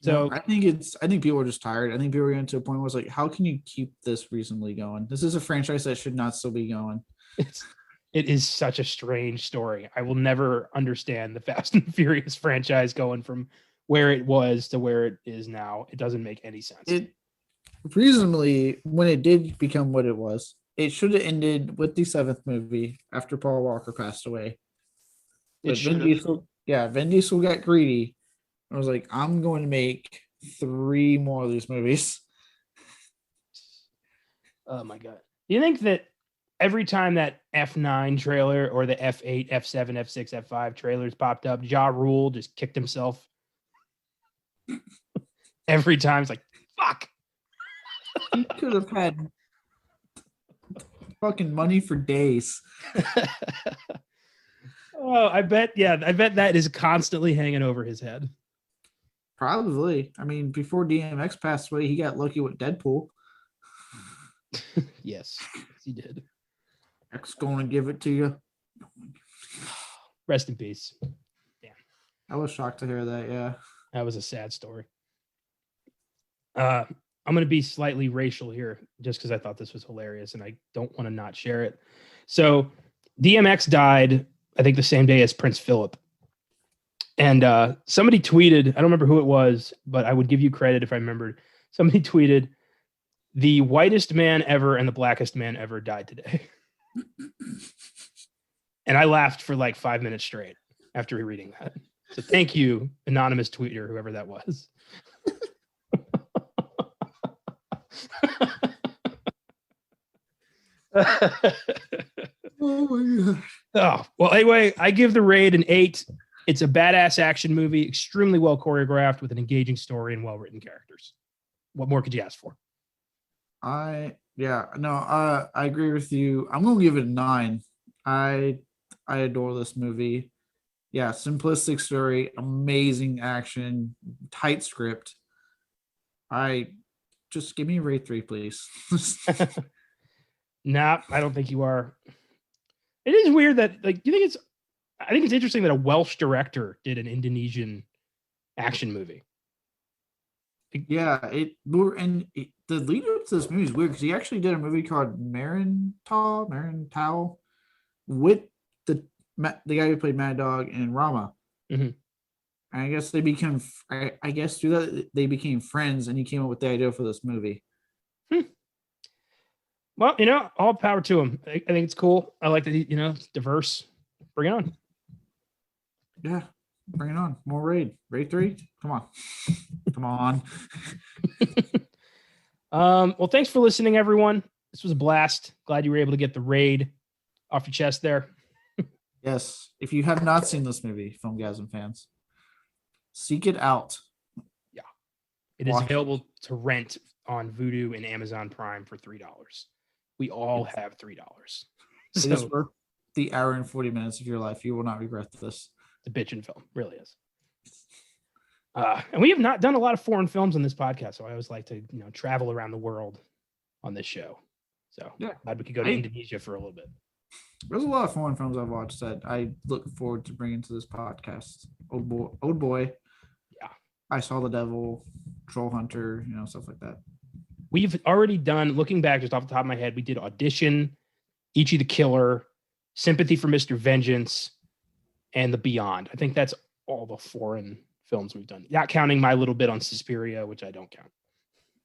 So I think people are just tired. I think people are getting to a point where it's like, how can you keep this reasonably going? This is a franchise that should not still be going. It is such a strange story. I will never understand the Fast and Furious franchise going from where it was to where it is now. It doesn't make any sense. It reasonably, when it did become what it was, it should have ended with the 7th movie after Paul Walker passed away. But Vin Diesel got greedy. I was like, I'm going to make 3 more of these movies. Oh my God. Do you think that every time that F9 trailer or the F8, F7, F6, F5 trailers popped up, Ja Rule just kicked himself? Every time it's like, fuck. He could have had fucking money for days. Oh, I bet that is constantly hanging over his head. Probably. I mean, before DMX passed away, he got lucky with Deadpool. Yes, he did. X gonna give it to you. Rest in peace. Damn. I was shocked to hear that. Yeah. That was a sad story. I'm going to be slightly racial here just because I thought this was hilarious and I don't want to not share it. So DMX died, I think, the same day as Prince Philip. And somebody tweeted, I don't remember who it was, but I would give you credit if I remembered. Somebody tweeted, the whitest man ever and the blackest man ever died today. And I laughed for like 5 minutes straight after reading that. So thank you, anonymous tweeter, whoever that was. Oh my God. Oh, well, anyway, I give The Raid an 8. It's a badass action movie, extremely well choreographed with an engaging story and well-written characters. What more could you ask for? I agree with you. I'm gonna give it a 9. I adore this movie. Yeah, simplistic story, amazing action, tight script. Just give me a Raid 3, please. Nah, I don't think you are. It is weird that I think it's interesting that a Welsh director did an Indonesian action movie. Yeah, the lead up to this movie is weird because he actually did a movie called Marantau with the guy who played Mad Dog and Rama. Mm-hmm. And I guess they became, I guess through that they became friends, and he came up with the idea for this movie. Well, all power to him. I think it's cool. I like that it's diverse. Bring it on. Yeah, bring it on. More Raid 3. Come on. Come on. Well, thanks for listening, everyone. This was a blast. Glad you were able to get The Raid off your chest there. Yes. If you have not seen this movie, Filmgazm fans, seek it out. Yeah. It is available to rent on Vudu and Amazon Prime for $3. We all have $3. It is worth the hour and 40 minutes of your life. You will not regret this. The bitchin' film, really is. And we have not done a lot of foreign films on this podcast, so I always like to travel around the world on this show. So yeah, glad we could go to Indonesia for a little bit. There's a lot of foreign films I've watched that I look forward to bringing to this podcast. Old boy. Yeah. I Saw the Devil, Troll Hunter, stuff like that. We've already done, looking back just off the top of my head, we did Audition, Ichi the Killer, Sympathy for Mr. Vengeance, and The Beyond. I think that's all the foreign films we've done. Not counting my little bit on Suspiria, which I don't count.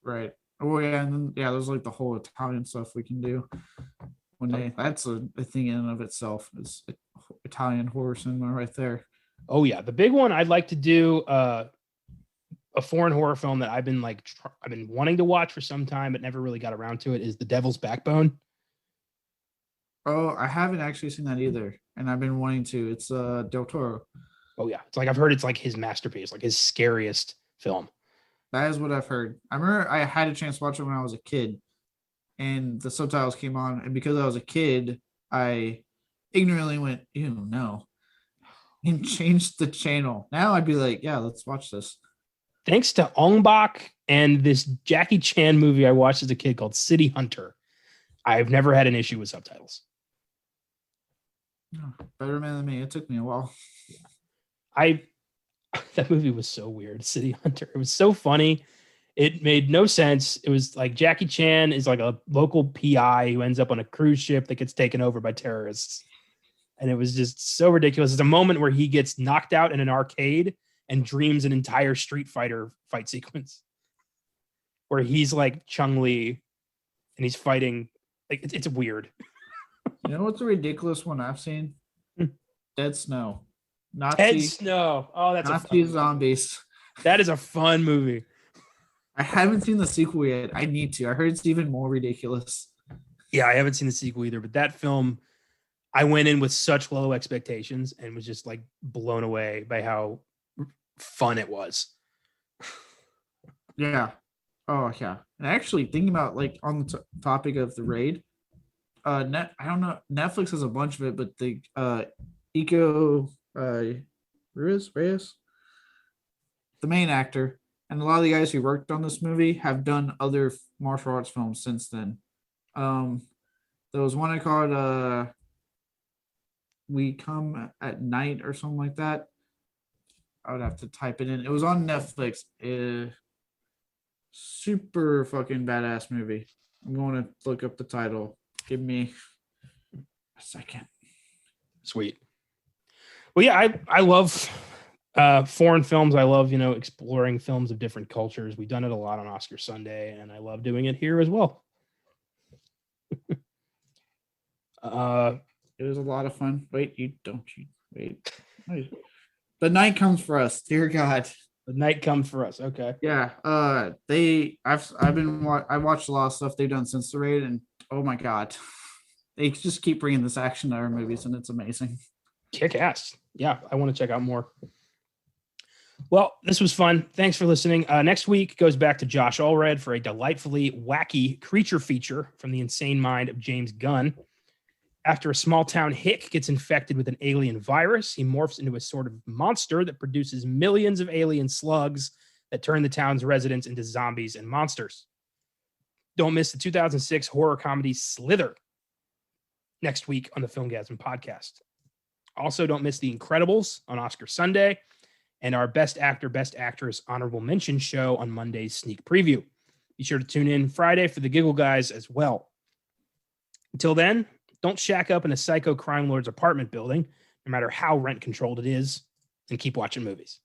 Right. Oh yeah, and then there's like the whole Italian stuff we can do. That's a thing in and of itself. Is Italian horror cinema right there. Oh yeah, the big one I'd like to do a foreign horror film that I've been wanting to watch for some time but never really got around to it is The Devil's Backbone. Oh, I haven't actually seen that either, and I've been wanting to. It's Del Toro. Oh yeah, it's like I've heard it's like his masterpiece, like his scariest film. That is what I've heard. I remember I had a chance to watch it when I was a kid, and the subtitles came on, and because I was a kid, I ignorantly went, "Ew, no," and changed the channel. Now I'd be like, "Yeah, let's watch this." Thanks to Ong Bak and this Jackie Chan movie I watched as a kid called City Hunter, I've never had an issue with subtitles. Oh, better man than me. It took me a while. That movie was so weird, City Hunter. It was so funny. It made no sense. It was like Jackie Chan is like a local PI who ends up on a cruise ship that gets taken over by terrorists. And it was just so ridiculous. There's a moment where he gets knocked out in an arcade and dreams an entire Street Fighter fight sequence where he's like Chung Li and he's fighting. Like it's weird. You know what's a ridiculous one I've seen? Dead Snow. Dead Snow. Oh, that's Nazi zombies. That is a fun movie. I haven't seen the sequel yet. I need to. I heard it's even more ridiculous. Yeah, I haven't seen the sequel either, but that film, I went in with such low expectations and was just like blown away by how fun it was. Yeah. Oh yeah. And actually thinking about like on the topic of the raid, I don't know. Netflix has a bunch of it, but the Eco Reyes, the main actor, and a lot of the guys who worked on this movie have done other martial arts films since then. There was one I called We Come at Night or something like that. I would have to type it in. It was on Netflix. Super fucking badass movie. I'm going to look up the title. Give me a second. Sweet. Well, yeah, I love foreign films. I love, exploring films of different cultures. We've done it a lot on Oscar Sunday, and I love doing it here as well. It was a lot of fun. Wait. The night comes for us, dear God. The night comes for us. Okay. Yeah. I watched a lot of stuff they've done since the raid, and oh my God, they just keep bringing this action to our movies, and it's amazing. Kick ass. Yeah, I want to check out more. Well, this was fun. Thanks for listening. Next week goes back to Josh Allred for a delightfully wacky creature feature from the insane mind of James Gunn. After a small town hick gets infected with an alien virus, he morphs into a sort of monster that produces millions of alien slugs that turn the town's residents into zombies and monsters. Don't miss the 2006 horror comedy Slither next week on the Filmgazm podcast. Also, don't miss The Incredibles on Oscar Sunday and our Best Actor, Best Actress honorable mention show on Monday's sneak preview. Be sure to tune in Friday for the Giggle Guys as well. Until then, don't shack up in a psycho crime lord's apartment building, no matter how rent-controlled it is, and keep watching movies.